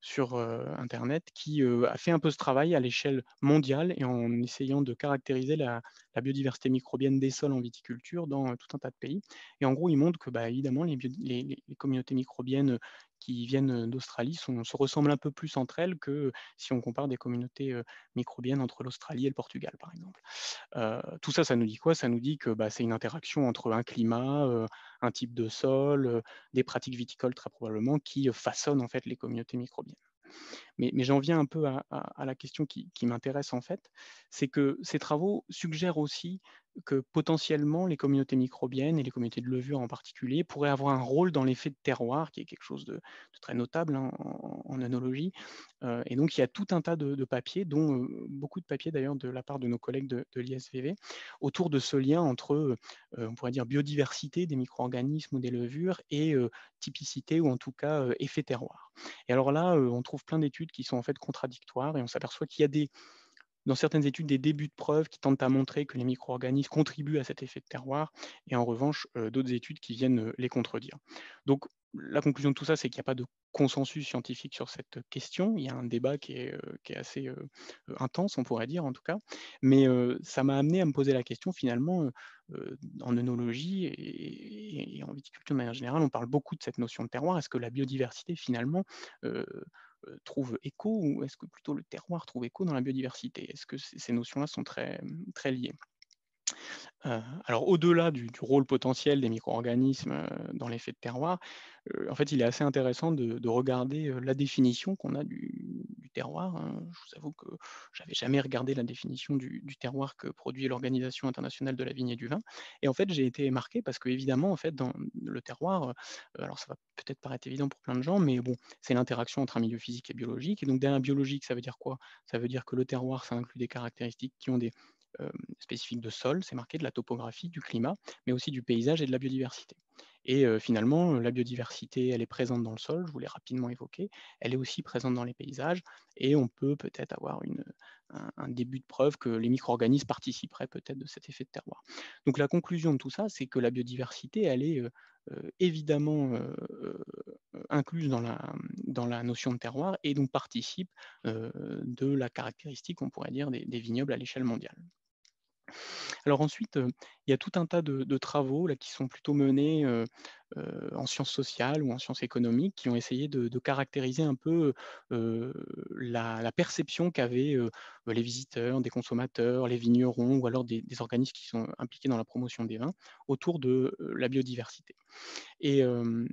sur internet, qui a fait un peu ce travail à l'échelle mondiale et en essayant de caractériser la biodiversité microbienne des sols en viticulture dans tout un tas de pays. Et en gros, il montre que évidemment les communautés microbiennes qui viennent d'Australie se ressemblent un peu plus entre elles que si on compare des communautés microbiennes entre l'Australie et le Portugal, par exemple. Tout ça, ça nous dit quoi? Ça nous dit que c'est une interaction entre un climat, un type de sol, des pratiques viticoles très probablement, qui façonnent en fait les communautés microbiennes. Mais j'en viens un peu à la question qui m'intéresse en fait, c'est que ces travaux suggèrent aussi que potentiellement les communautés microbiennes et les communautés de levure en particulier pourraient avoir un rôle dans l'effet de terroir, qui est quelque chose de très notable hein, en œnologie. Et donc il y a tout un tas de papiers, dont beaucoup de papiers d'ailleurs de la part de nos collègues de l'ISVV, autour de ce lien entre, on pourrait dire, biodiversité des micro-organismes ou des levures et typicité ou en tout cas effet terroir. Et alors là, on trouve plein d'études qui sont en fait contradictoires et on s'aperçoit qu'il y a dans certaines études des débuts de preuves qui tentent à montrer que les micro-organismes contribuent à cet effet de terroir et en revanche d'autres études qui viennent les contredire. Donc la conclusion de tout ça, c'est qu'il n'y a pas de consensus scientifique sur cette question. Il y a un débat qui est assez intense, on pourrait dire en tout cas. Mais ça m'a amené à me poser la question finalement, en œnologie et en viticulture de manière générale, on parle beaucoup de cette notion de terroir. Est-ce que la biodiversité finalement trouve écho, ou est-ce que plutôt le terroir trouve écho dans la biodiversité? Est-ce que ces notions-là sont très liées? Alors au-delà du rôle potentiel des micro-organismes, dans l'effet de terroir, en fait, il est assez intéressant de regarder, la définition qu'on a du terroir, hein. Je vous avoue que j'avais jamais regardé la définition du terroir que produit l'Organisation internationale de la vigne et du vin, et en fait, j'ai été marqué parce qu'évidemment, en fait, dans le terroir, alors ça va peut-être paraître évident pour plein de gens, mais bon, c'est l'interaction entre un milieu physique et biologique, et donc derrière biologique, ça veut dire quoi? Ça veut dire que le terroir, ça inclut des caractéristiques qui ont des spécifiques de sol, c'est marqué, de la topographie, du climat, mais aussi du paysage et de la biodiversité. Et finalement, la biodiversité, elle est présente dans le sol, je vous l'ai rapidement évoqué, elle est aussi présente dans les paysages, et on peut peut-être avoir un début de preuve que les micro-organismes participeraient peut-être de cet effet de terroir. Donc la conclusion de tout ça, c'est que la biodiversité, elle est évidemment incluse dans la notion de terroir, et donc participe de la caractéristique, on pourrait dire, des vignobles à l'échelle mondiale. Alors ensuite, il y a tout un tas de travaux là qui sont plutôt menés, en sciences sociales ou en sciences économiques, qui ont essayé de caractériser un peu, la perception qu'avaient, les visiteurs, des consommateurs, les vignerons, ou alors des organismes qui sont impliqués dans la promotion des vins, autour de, la biodiversité. Et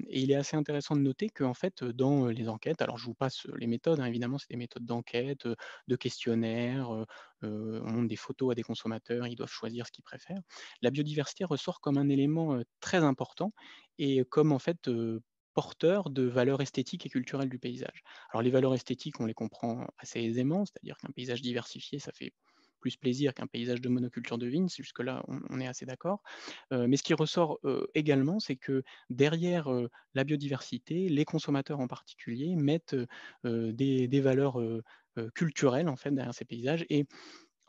il est assez intéressant de noter qu'en fait, dans, les enquêtes, alors je vous passe, les méthodes, hein, évidemment, c'est des méthodes d'enquête, de questionnaires, on montre des photos à des consommateurs, ils doivent choisir ce qu'ils préfèrent. La biodiversité ressort comme un élément, très important, et comme en fait, porteur de valeurs esthétiques et culturelles du paysage. Alors les valeurs esthétiques, on les comprend assez aisément, c'est-à-dire qu'un paysage diversifié, ça fait plus plaisir qu'un paysage de monoculture de vigne, jusque-là on est assez d'accord. Mais ce qui ressort, également, c'est que derrière, la biodiversité, les consommateurs en particulier mettent, des valeurs, culturelles, en fait, derrière ces paysages, et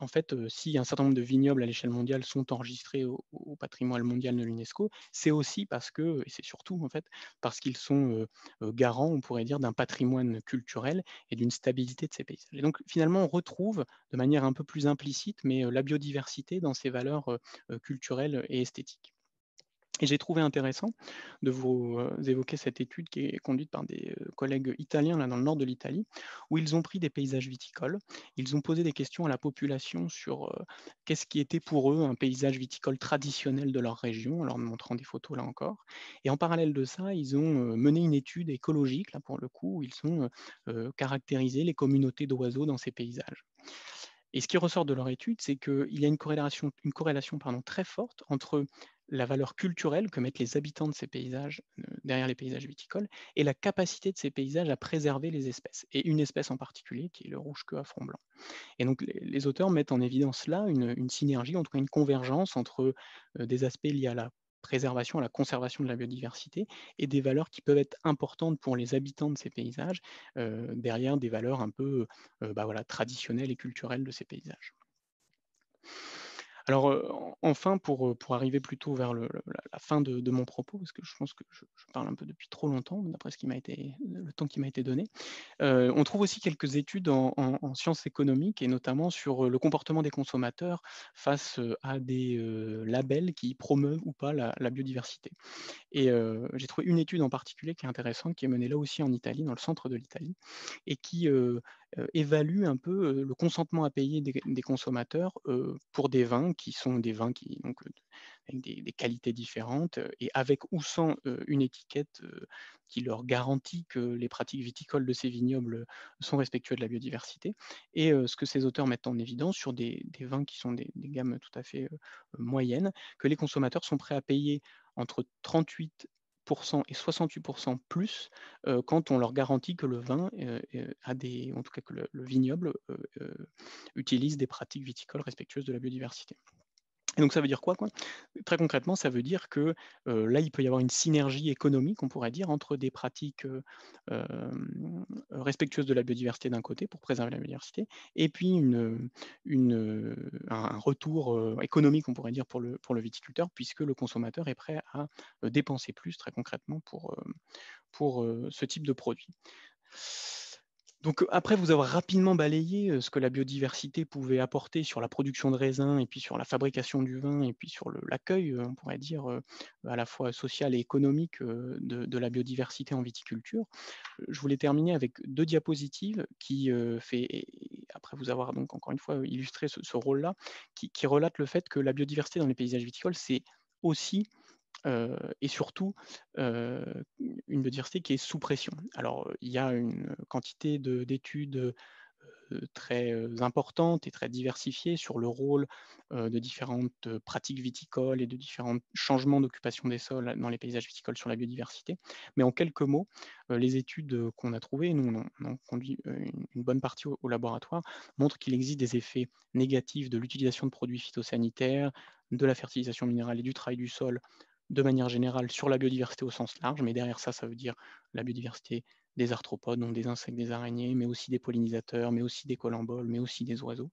en fait, si un certain nombre de vignobles à l'échelle mondiale sont enregistrés au patrimoine mondial de l'UNESCO, c'est aussi parce que, et c'est surtout en fait, parce qu'ils sont, garants, on pourrait dire, d'un patrimoine culturel et d'une stabilité de ces paysages. Et donc finalement, on retrouve de manière un peu plus implicite, mais, la biodiversité dans ses valeurs, culturelles et esthétiques. Et j'ai trouvé intéressant de vous, évoquer cette étude qui est conduite par des, collègues italiens, là, dans le nord de l'Italie, où ils ont pris des paysages viticoles. Ils ont posé des questions à la population sur, qu'est-ce qui était pour eux un paysage viticole traditionnel de leur région, en leur montrant des photos, là encore. Et en parallèle de ça, ils ont, mené une étude écologique, là, pour le coup, où ils ont, caractérisé les communautés d'oiseaux dans ces paysages. Et ce qui ressort de leur étude, c'est qu'il y a une corrélation, pardon, très forte entre la valeur culturelle que mettent les habitants de ces paysages, derrière les paysages viticoles, et la capacité de ces paysages à préserver les espèces, et une espèce en particulier qui est le rouge-queue à front blanc. Et donc les auteurs mettent en évidence là une synergie, en tout cas une convergence entre, des aspects liés à la préservation, à la conservation de la biodiversité, et des valeurs qui peuvent être importantes pour les habitants de ces paysages, derrière des valeurs un peu, bah, voilà, traditionnelles et culturelles de ces paysages. Alors, enfin, pour arriver plutôt vers la fin de mon propos, parce que je pense que je parle un peu depuis trop longtemps, d'après le temps qui m'a été donné. On trouve aussi quelques études en sciences économiques, et notamment sur, le comportement des consommateurs face, à des, labels qui promeuvent ou pas la biodiversité. Et j'ai trouvé une étude en particulier qui est intéressante, qui est menée là aussi en Italie, dans le centre de l'Italie, et qui, évalue un peu, le consentement à payer des consommateurs, pour des vins qui sont des vins qui donc, avec des qualités différentes, et avec ou sans, une étiquette, qui leur garantit que les pratiques viticoles de ces vignobles sont respectueux de la biodiversité. Et ce que ces auteurs mettent en évidence sur des vins qui sont des gammes tout à fait, moyennes, que les consommateurs sont prêts à payer entre 38 et 68 plus, quand on leur garantit que le vin, a des en tout cas que le vignoble, utilise des pratiques viticoles respectueuses de la biodiversité. Et donc ça veut dire quoi? Très concrètement, ça veut dire que, là, il peut y avoir une synergie économique, on pourrait dire, entre des pratiques, respectueuses de la biodiversité d'un côté, pour préserver la biodiversité, et puis un retour, économique, on pourrait dire, pour le viticulteur, puisque le consommateur est prêt à, dépenser plus, très concrètement, pour ce type de produit. Donc, après vous avoir rapidement balayé ce que la biodiversité pouvait apporter sur la production de raisins et puis sur la fabrication du vin et puis sur l'accueil, on pourrait dire, à la fois social et économique de la biodiversité en viticulture, je voulais terminer avec 2 diapositives qui, et après vous avoir donc encore une fois illustré ce rôle-là, qui relatent le fait que la biodiversité dans les paysages viticoles, c'est aussi et surtout, une biodiversité qui est sous pression. Alors, il y a une quantité d'études, très, importantes et très diversifiées sur le rôle, de différentes, pratiques viticoles et de différents changements d'occupation des sols dans les paysages viticoles sur la biodiversité. Mais en quelques mots, les études, qu'on a trouvées, nous on en conduit, une bonne partie au laboratoire, montrent qu'il existe des effets négatifs de l'utilisation de produits phytosanitaires, de la fertilisation minérale et du travail du sol de manière générale sur la biodiversité au sens large, mais derrière ça, ça veut dire la biodiversité des arthropodes, donc des insectes, des araignées, mais aussi des pollinisateurs, mais aussi des collemboles, mais aussi des oiseaux.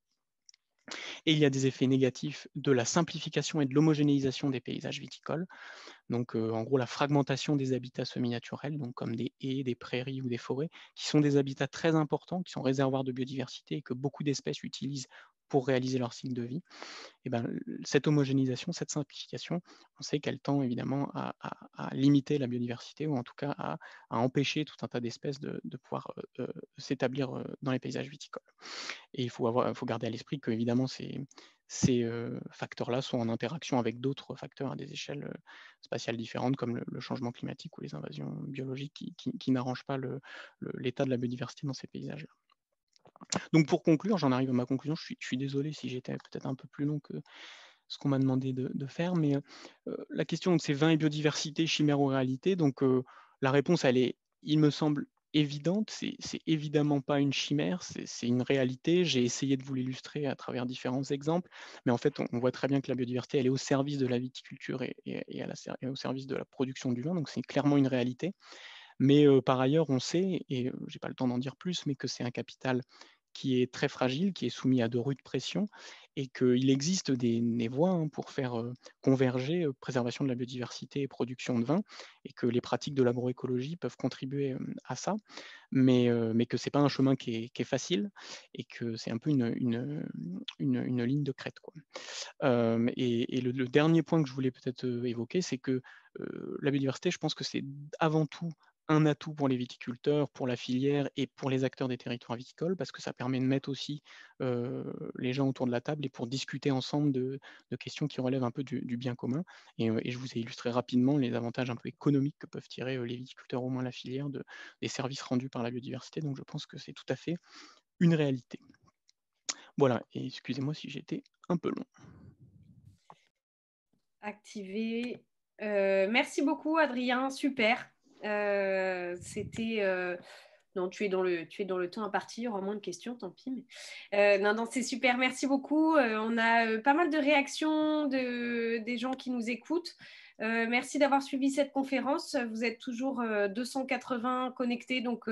Et il y a des effets négatifs de la simplification et de l'homogénéisation des paysages viticoles, donc en gros la fragmentation des habitats semi-naturels, donc comme des haies, des prairies ou des forêts, qui sont des habitats très importants, qui sont réservoirs de biodiversité et que beaucoup d'espèces utilisent pour réaliser leur cycle de vie. Et ben, cette homogénéisation, cette simplification, on sait qu'elle tend évidemment à limiter la biodiversité ou en tout cas à empêcher tout un tas d'espèces de pouvoir s'établir dans les paysages viticoles. Et il faut garder à l'esprit que évidemment ces facteurs-là sont en interaction avec d'autres facteurs à des échelles spatiales différentes, comme le changement climatique ou les invasions biologiques qui n'arrangent pas l'état de la biodiversité dans ces paysages-là. Donc pour conclure, j'en arrive à ma conclusion, je suis désolé si j'étais peut-être un peu plus long que ce qu'on m'a demandé de faire, mais la question de ces vins et biodiversité, chimère ou réalité, donc la réponse, elle est, il me semble, évidente. C'est évidemment pas une chimère, c'est une réalité. J'ai essayé de vous l'illustrer à travers différents exemples, mais en fait, on voit très bien que la biodiversité, elle est au service de la viticulture et au service de la production du vin, donc c'est clairement une réalité. Mais par ailleurs, on sait, et j'ai pas le temps d'en dire plus, mais que c'est un capital qui est très fragile, qui est soumis à de rudes pressions et qu'il existe des voies hein, pour faire converger préservation de la biodiversité et production de vin et que les pratiques de l'agroécologie peuvent contribuer à ça, mais que ce n'est pas un chemin qui est facile et que c'est un peu une ligne de crête, quoi. Et le dernier point que je voulais peut-être évoquer, c'est que la biodiversité, je pense que c'est avant tout un atout pour les viticulteurs, pour la filière et pour les acteurs des territoires viticoles, parce que ça permet de mettre aussi les gens autour de la table et pour discuter ensemble de questions qui relèvent un peu du bien commun. Et je vous ai illustré rapidement les avantages un peu économiques que peuvent tirer les viticulteurs, au moins la filière, des services rendus par la biodiversité. Donc je pense que c'est tout à fait une réalité. Voilà, et excusez-moi si j'étais un peu long. Activé. Merci beaucoup, Adrien. Super. C'était. Non, tu es dans le temps imparti. Il y aura moins de questions, tant pis. Non, non, c'est super. Merci beaucoup. On a pas mal de réactions des gens qui nous écoutent. Merci d'avoir suivi cette conférence. Vous êtes toujours 280 connectés. Donc,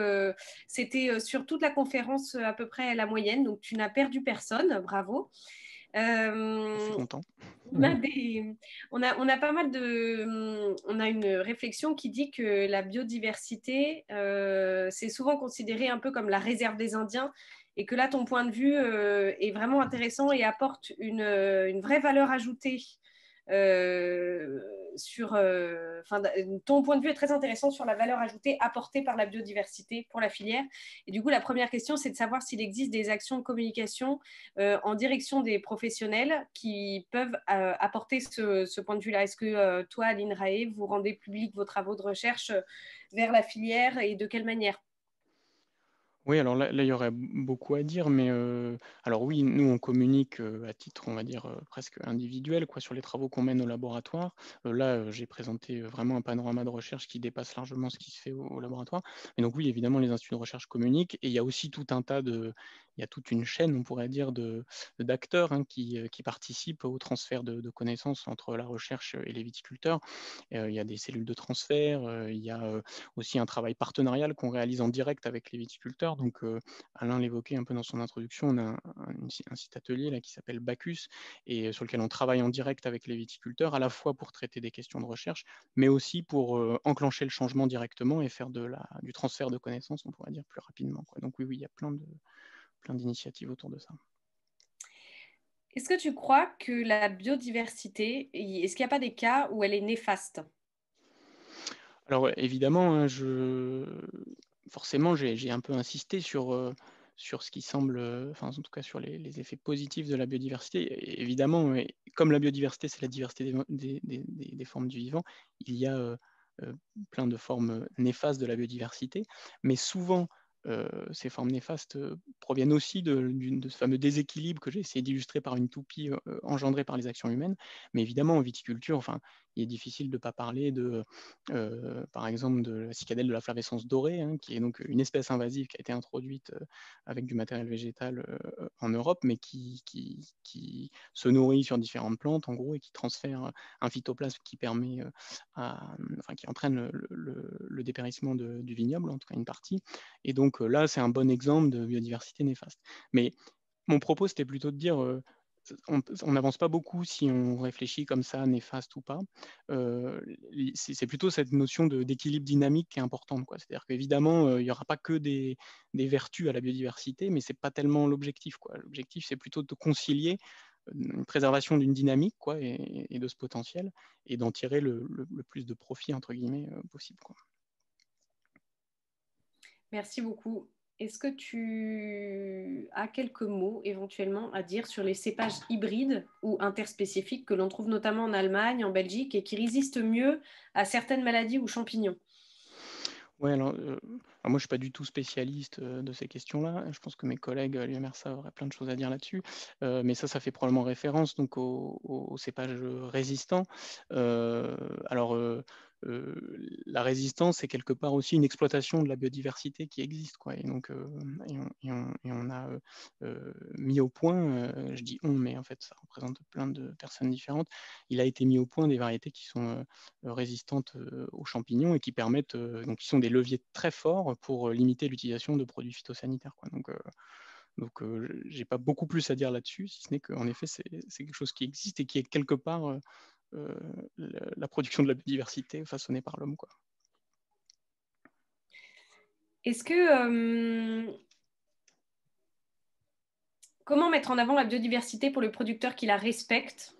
c'était sur toute la conférence à peu près la moyenne. Donc, tu n'as perdu personne. Bravo. Je suis content. On a pas mal on a une réflexion qui dit que la biodiversité, c'est souvent considéré un peu comme la réserve des Indiens et que là, ton point de vue est vraiment intéressant et apporte une vraie valeur ajoutée ton point de vue est très intéressant sur la valeur ajoutée apportée par la biodiversité pour la filière. Et du coup, la première question, c'est de savoir s'il existe des actions de communication en direction des professionnels qui peuvent apporter ce point de vue-là. Est-ce que toi, Aline Rae, vous rendez public vos travaux de recherche vers la filière et de quelle manière? Oui, alors là, il y aurait beaucoup à dire, mais alors oui, nous, on communique à titre, on va dire, presque individuel, quoi, sur les travaux qu'on mène au laboratoire. Là, j'ai présenté vraiment un panorama de recherche qui dépasse largement ce qui se fait au laboratoire. Et donc oui, évidemment, les instituts de recherche communiquent, et il y a aussi tout un tas y a toute une chaîne, on pourrait dire, d'acteurs qui participent au transfert de connaissances entre la recherche et les viticulteurs. Il y a des cellules de transfert, il y a aussi un travail partenarial qu'on réalise en direct avec les viticulteurs. Donc, Alain l'évoquait un peu dans son introduction, on a un site atelier là, qui s'appelle Bacchus, et sur lequel on travaille en direct avec les viticulteurs, à la fois pour traiter des questions de recherche, mais aussi pour enclencher le changement directement et faire du transfert de connaissances, on pourrait dire, plus rapidement, quoi. Donc oui, il y a plein d'initiatives autour de ça. Est-ce que tu crois que la biodiversité, est-ce qu'il n'y a pas des cas où elle est néfaste? Alors évidemment, hein, forcément, j'ai un peu insisté sur ce qui semble, enfin en tout cas sur les effets positifs de la biodiversité. Et évidemment, comme la biodiversité, c'est la diversité des formes du vivant, il y a plein de formes néfastes de la biodiversité, mais souvent, ces formes néfastes proviennent aussi de ce fameux déséquilibre que j'ai essayé d'illustrer par une toupie engendrée par les actions humaines. Mais évidemment, en viticulture, enfin, il est difficile de ne pas parler par exemple, de la cicadelle de la flavescence dorée, hein, qui est donc une espèce invasive qui a été introduite avec du matériel végétal en Europe, mais qui se nourrit sur différentes plantes, en gros, et qui transfère un phytoplasme qui permet, qui entraîne le dépérissement du vignoble, en tout cas une partie. Et donc là, c'est un bon exemple de biodiversité néfaste. Mais mon propos, c'était plutôt de dire on n'avance pas beaucoup si on réfléchit comme ça, néfaste ou pas. C'est plutôt cette notion d'équilibre dynamique qui est importante, quoi. C'est-à-dire qu'évidemment, il n'y aura pas que des vertus à la biodiversité, mais ce n'est pas tellement l'objectif, quoi. L'objectif, c'est plutôt de concilier une préservation d'une dynamique, quoi, et de ce potentiel, et d'en tirer le plus de profit, entre guillemets, possible, quoi. Merci beaucoup. Est-ce que tu as quelques mots éventuellement à dire sur les cépages hybrides ou interspécifiques que l'on trouve notamment en Allemagne, en Belgique et qui résistent mieux à certaines maladies ou champignons? Ouais, alors, moi, je suis pas du tout spécialiste de ces questions-là. Je pense que mes collègues à l'UMRSA auraient plein de choses à dire là-dessus. Mais ça fait probablement référence donc aux cépages résistants. Euh, alors, la résistance, c'est quelque part aussi une exploitation de la biodiversité qui existe, quoi. Et donc, on a mis au point, je dis on, mais en fait, ça représente plein de personnes différentes. Il a été mis au point des variétés qui sont résistantes aux champignons et qui permettent, donc qui sont des leviers très forts pour limiter l'utilisation de produits phytosanitaires, quoi. Donc j'ai pas beaucoup plus à dire là-dessus, si ce n'est qu'en effet, c'est quelque chose qui existe et qui est quelque part la production de la biodiversité façonnée par l'homme, quoi. Est-ce que comment mettre en avant la biodiversité pour le producteur qui la respecte?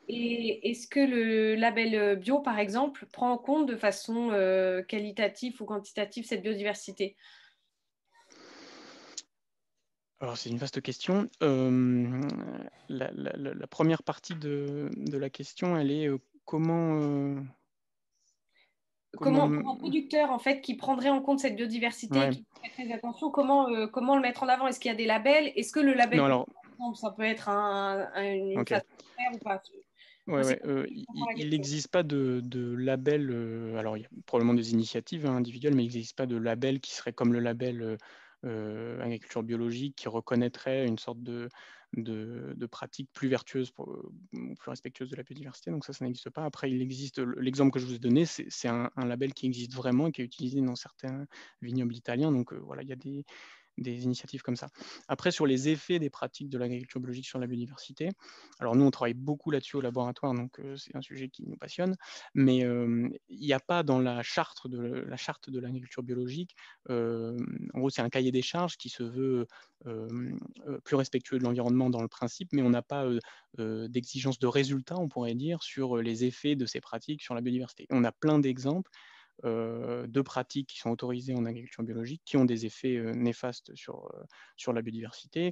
Et est-ce que le label bio, par exemple, prend en compte de façon qualitative ou quantitative cette biodiversité? Alors c'est une vaste question. La première partie de la question, elle est Comment, comment... pour un producteur en fait qui prendrait en compte cette biodiversité et Ouais. qui ferait très attention, comment le mettre en avant? Est-ce qu'il y a des labels? Est-ce que le label, Non, par alors, exemple, ça peut être une ok. façon de faire ou pas? Ouais, Moi, c'est ouais, comme ça que je comprends la il question. n'existe pas de label, alors il y a probablement des initiatives individuelles, mais il n'existe pas de label qui serait comme le label agriculture biologique, qui reconnaîtrait une sorte de pratique plus vertueuse, plus respectueuse de la biodiversité. Donc ça n'existe pas. Après, il existe, l'exemple que je vous ai donné, c'est un label qui existe vraiment et qui est utilisé dans certains vignobles italiens. Donc voilà, il y a des initiatives comme ça. Après, sur les effets des pratiques de l'agriculture biologique sur la biodiversité, alors nous, on travaille beaucoup là-dessus au laboratoire, donc c'est un sujet qui nous passionne, mais il n'y a pas dans la charte de l'agriculture biologique, en gros, c'est un cahier des charges qui se veut plus respectueux de l'environnement dans le principe, mais on n'a pas d'exigence de résultat, on pourrait dire, sur les effets de ces pratiques sur la biodiversité. On a plein d'exemples de pratiques qui sont autorisées en agriculture biologique, qui ont des effets néfastes sur la biodiversité.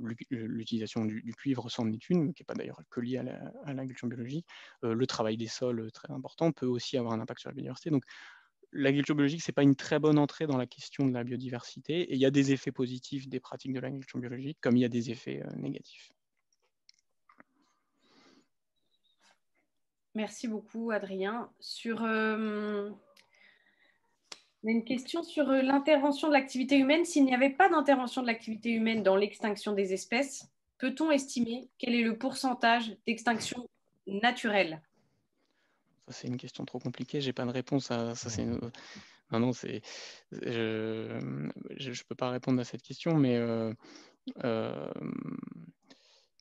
L'utilisation du cuivre s'en est une, qui n'est pas d'ailleurs que liée à l'agriculture biologique. Le travail des sols, très important, peut aussi avoir un impact sur la biodiversité. Donc, l'agriculture biologique, ce n'est pas une très bonne entrée dans la question de la biodiversité. Et il y a des effets positifs des pratiques de l'agriculture biologique, comme il y a des effets négatifs. Merci beaucoup, Adrien. On a une question sur l'intervention de l'activité humaine. S'il n'y avait pas d'intervention de l'activité humaine dans l'extinction des espèces, peut-on estimer quel est le pourcentage d'extinction naturelle? Ça, c'est une question trop compliquée. J'ai pas de réponse à ça. Non, non, je peux pas répondre à cette question, mais euh,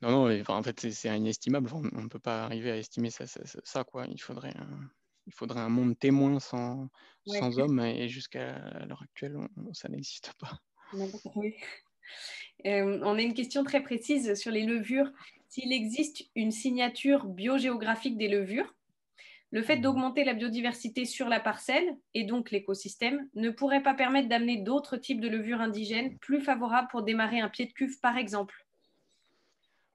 non, non, enfin, en fait, c'est inestimable. Enfin, on ne peut pas arriver à estimer ça, quoi. Il faudrait un monde témoin Ouais. sans hommes, et jusqu'à l'heure actuelle, ça n'existe pas. Oui. On a une question très précise sur les levures. S'il existe une signature biogéographique des levures, le fait d'augmenter la biodiversité sur la parcelle et donc l'écosystème ne pourrait pas permettre d'amener d'autres types de levures indigènes plus favorables pour démarrer un pied de cuve, par exemple?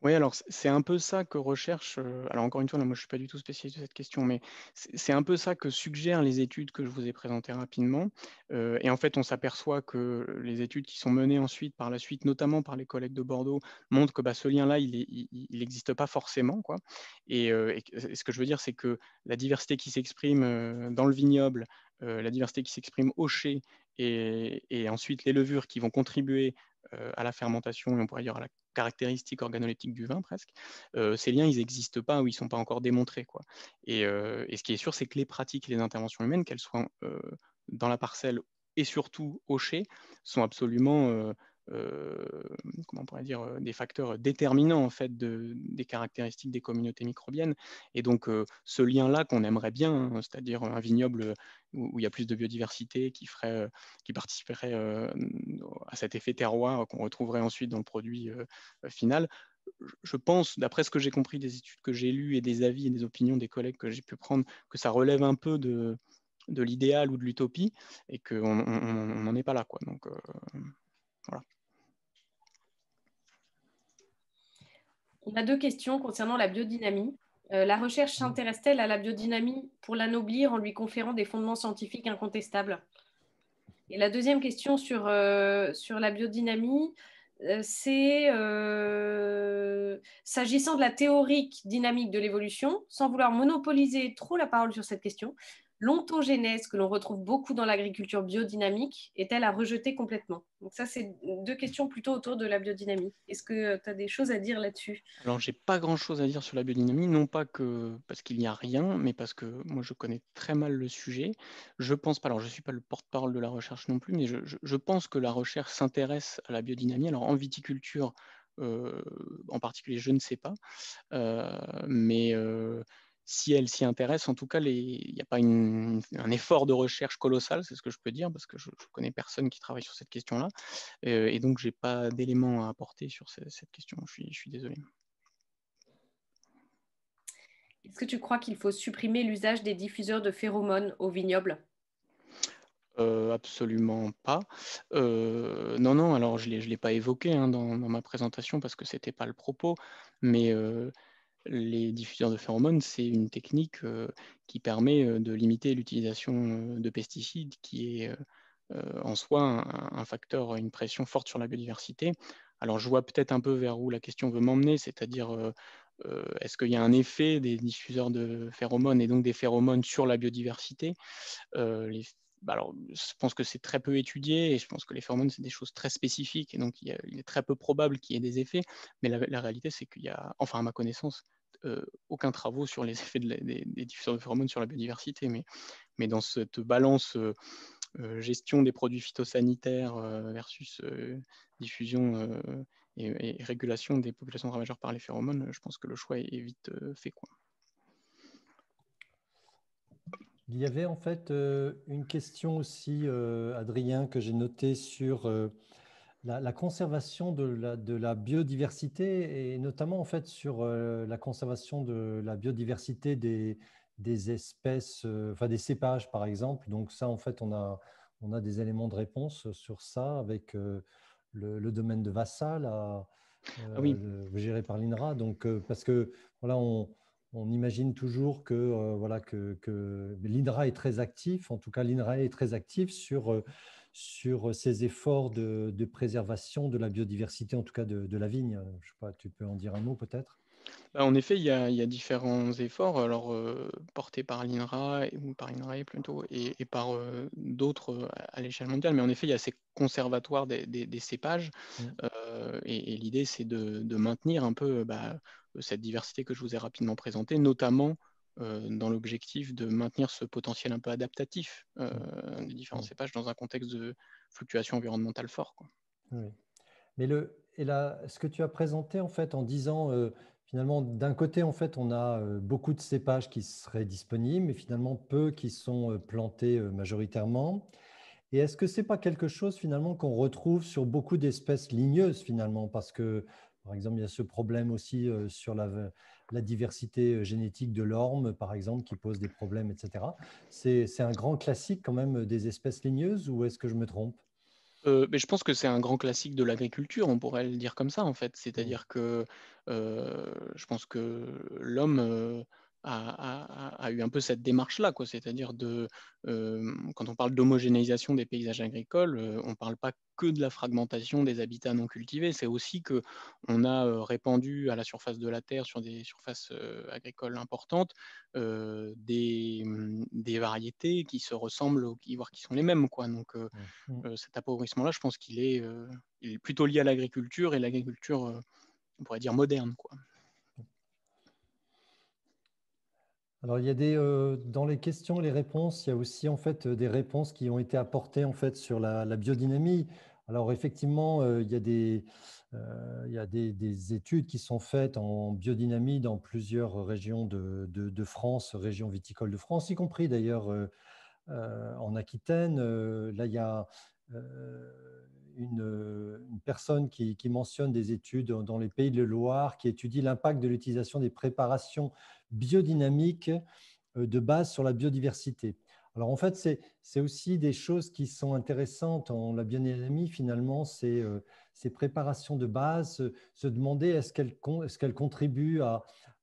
Oui, alors c'est un peu ça que recherche. Alors encore une fois, là, moi je suis pas du tout spécialiste de cette question, mais c'est un peu ça que suggèrent les études que je vous ai présentées rapidement. Et en fait, on s'aperçoit que les études qui sont menées ensuite, par la suite, notamment par les collègues de Bordeaux, montrent que ce lien-là, il n'existe pas forcément, quoi. Et ce que je veux dire, c'est que la diversité qui s'exprime dans le vignoble, la diversité qui s'exprime au chai, et ensuite les levures qui vont contribuer à la fermentation, et on pourrait dire à la caractéristiques organoleptiques du vin presque, ces liens, ils n'existent pas ou ils ne sont pas encore démontrés, quoi. Et ce qui est sûr, c'est que les pratiques et les interventions humaines, qu'elles soient dans la parcelle et surtout au chai, sont absolument, comment on pourrait dire, des facteurs déterminants en fait des caractéristiques des communautés microbiennes. Et donc ce lien-là qu'on aimerait bien, hein, c'est-à-dire un vignoble où il y a plus de biodiversité, qui participerait à cet effet terroir qu'on retrouverait ensuite dans le produit final. Je pense, d'après ce que j'ai compris des études que j'ai lues et des avis et des opinions des collègues que j'ai pu prendre, que ça relève un peu de l'idéal ou de l'utopie, et qu'on n'en est pas là, quoi. Donc voilà. On a deux questions concernant la biodynamie. La recherche s'intéresse-t-elle à la biodynamie pour l'anoblir en lui conférant des fondements scientifiques incontestables? Et la deuxième question sur la biodynamie, c'est s'agissant de la théorique dynamique de l'évolution, sans vouloir monopoliser trop la parole sur cette question, l'ontogénèse que l'on retrouve beaucoup dans l'agriculture biodynamique est-elle à rejeter complètement? Donc ça, c'est deux questions plutôt autour de la biodynamie. Est-ce que tu as des choses à dire là-dessus? Alors, j'ai pas grand-chose à dire sur la biodynamie, non pas que parce qu'il n'y a rien, mais parce que moi, je connais très mal le sujet. Je pense pas, alors je suis pas le porte-parole de la recherche non plus, mais je pense que la recherche s'intéresse à la biodynamie. Alors, en viticulture, en particulier, je ne sais pas. Mais si elle s'y intéresse, en tout cas, il n'y a pas un effort de recherche colossal, c'est ce que je peux dire, parce que je ne connais personne qui travaille sur cette question-là. Et donc, je n'ai pas d'éléments à apporter sur cette question. Je suis désolé. Est-ce que tu crois qu'il faut supprimer l'usage des diffuseurs de phéromones au vignoble? Absolument pas. Non, non, alors je ne l'ai pas évoqué hein, dans ma présentation parce que ce n'était pas le propos, mais les diffuseurs de phéromones, c'est une technique qui permet de limiter l'utilisation de pesticides, qui est en soi un facteur, une pression forte sur la biodiversité. Alors je vois peut-être un peu vers où la question veut m'emmener, c'est-à-dire est-ce qu'il y a un effet des diffuseurs de phéromones et donc des phéromones sur la biodiversité? Alors, je pense que c'est très peu étudié et je pense que les phéromones, c'est des choses très spécifiques et donc il est très peu probable qu'il y ait des effets. Mais la réalité, c'est qu'il y a, enfin à ma connaissance, aucun travaux sur les effets des diffuseurs de phéromones sur la biodiversité. Mais dans cette balance gestion des produits phytosanitaires versus diffusion et régulation des populations ravageurs par les phéromones, je pense que le choix est vite fait, quoi. Il y avait en fait une question aussi, Adrien, que j'ai notée sur la conservation de la biodiversité et notamment en fait sur la conservation de la biodiversité des espèces, enfin des cépages par exemple. Donc ça, en fait, on a des éléments de réponse sur ça avec le domaine de Vassal Ah oui, géré par l'INRA. Donc parce que voilà, on imagine toujours que, voilà, que l'INRA est très actif, en tout cas l'INRA est très actif sur ces efforts de préservation de la biodiversité, en tout cas de la vigne. Je sais pas, tu peux en dire un mot peut-être? Bah, en effet, il y a différents efforts, alors, portés par l'INRA ou par INRAE plutôt et par, d'autres, à l'échelle mondiale. Mais en effet, il y a ces conservatoires des cépages, Mm. et l'idée, c'est de maintenir un peu, cette diversité que je vous ai rapidement présentée, notamment, dans l'objectif de maintenir ce potentiel un peu adaptatif, des différents Mm. cépages dans un contexte de fluctuation environnementale fort, quoi. Oui. Mais ce que tu as présenté en fait en disant finalement d'un côté en fait on a beaucoup de cépages qui seraient disponibles, mais finalement peu qui sont plantés majoritairement. Et est-ce que c'est pas quelque chose finalement qu'on retrouve sur beaucoup d'espèces ligneuses finalement? Parce que par exemple il y a ce problème aussi sur la diversité génétique de l'orme par exemple qui pose des problèmes, etc. C'est un grand classique quand même des espèces ligneuses ou est-ce que je me trompe? Mais je pense que c'est un grand classique de l'agriculture, on pourrait le dire comme ça, en fait. Mm. C'est-à-dire que, je pense que l'homme, a eu un peu cette démarche-là, quoi. C'est-à-dire quand on parle d'homogénéisation des paysages agricoles, on ne parle pas que de la fragmentation des habitats non cultivés, c'est aussi qu'on a, répandu à la surface de la terre, sur des surfaces, agricoles importantes, des variétés qui se ressemblent ou voire qui sont les mêmes, quoi. Donc, Mm. Mm. cet appauvrissement-là, je pense qu'il est plutôt lié à l'agriculture et l'agriculture, on pourrait dire moderne, quoi. Alors, il y a dans les questions et les réponses, il y a aussi en fait des réponses qui ont été apportées en fait sur la biodynamie. Alors, effectivement, il y a des études qui sont faites en biodynamie dans plusieurs régions de France, régions viticoles de France, y compris d'ailleurs en Aquitaine. Là, il y a une personne qui mentionne des études dans les Pays de Loire qui étudie l'impact de l'utilisation des préparations biodynamiques de base sur la biodiversité. Alors en fait, c'est aussi des choses qui sont intéressantes en la biodynamie, finalement, ces préparations de base, se demander est-ce qu'elles contribuent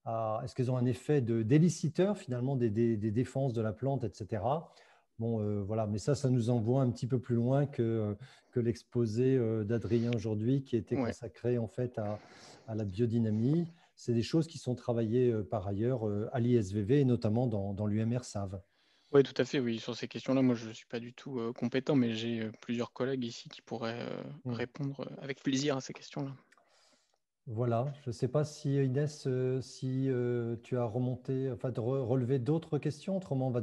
est-ce qu'elles ont un effet d'éliciteur finalement des défenses de la plante, etc. Bon, voilà, mais ça nous envoie un petit peu plus loin que l'exposé d'Adrien aujourd'hui, qui était Ouais. consacré en fait à la biodynamie. C'est des choses qui sont travaillées par ailleurs à l'ISVV et notamment dans l'UMR SAV. Ouais, tout à fait, oui. Sur ces questions-là, moi, je ne suis pas du tout, compétent, mais j'ai, plusieurs collègues ici qui pourraient, Mm. répondre, avec plaisir à ces questions-là. Voilà, je ne sais pas si Inès, si tu as remonté, enfin, relevé d'autres questions, autrement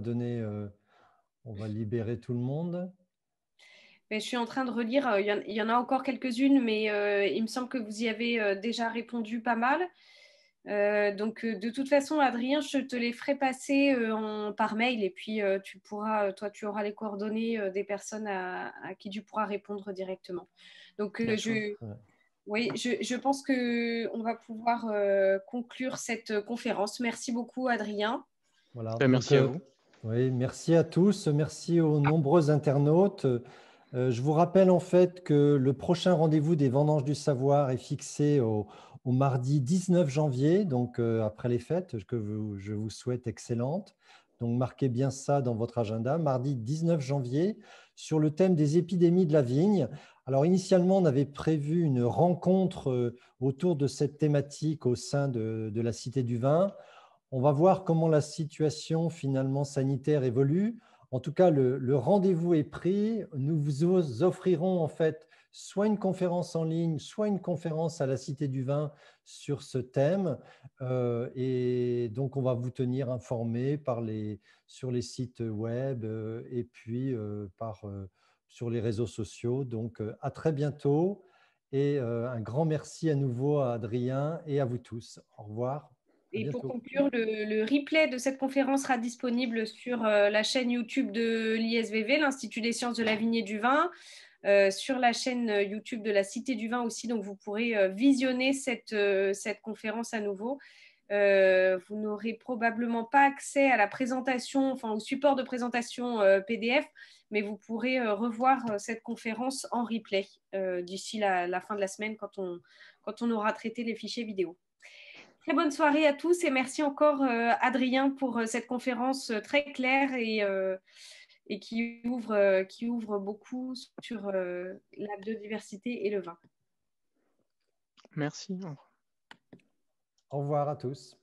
on va libérer tout le monde. Mais je suis en train de relire, il y en a encore quelques-unes, mais il me semble que vous y avez déjà répondu pas mal. Donc, de toute façon, Adrien, je te les ferai passer par mail et puis toi, tu auras les coordonnées des personnes à qui tu pourras répondre directement. Donc, D'accord. oui, je pense qu'on va pouvoir conclure cette conférence. Merci beaucoup, Adrien. Voilà, Bah, donc merci à vous. oui, merci à tous, merci aux nombreux internautes. Je vous rappelle en fait que le prochain rendez-vous des Vendanges du Savoir est fixé au mardi 19 janvier, donc après les fêtes, je vous souhaite excellentes. Donc marquez bien ça dans votre agenda, mardi 19 janvier, sur le thème des épidémies de la vigne. Alors initialement, on avait prévu une rencontre autour de cette thématique au sein de la Cité du Vin. On va voir comment la situation finalement sanitaire évolue. En tout cas, le rendez-vous est pris. Nous vous offrirons en fait soit une conférence en ligne, soit une conférence à la Cité du Vin sur ce thème. Et donc, on va vous tenir informés sur les sites web et puis sur les réseaux sociaux. Donc, à très bientôt et un grand merci à nouveau à Adrien et à vous tous. Au revoir. À Et pour bientôt. conclure, le replay de cette conférence sera disponible sur la chaîne YouTube de l'ISVV, l'Institut des sciences de la vigne et du vin, sur la chaîne YouTube de la Cité du Vin aussi. Donc, vous pourrez visionner cette conférence à nouveau. Vous n'aurez probablement pas accès à la présentation, enfin au support de présentation PDF, mais vous pourrez revoir cette conférence en replay d'ici la fin de la semaine quand on aura traité les fichiers vidéo. Très bonne soirée à tous et merci encore Adrien pour cette conférence très claire et qui ouvre beaucoup sur la biodiversité et le vin. Merci. Au revoir à tous.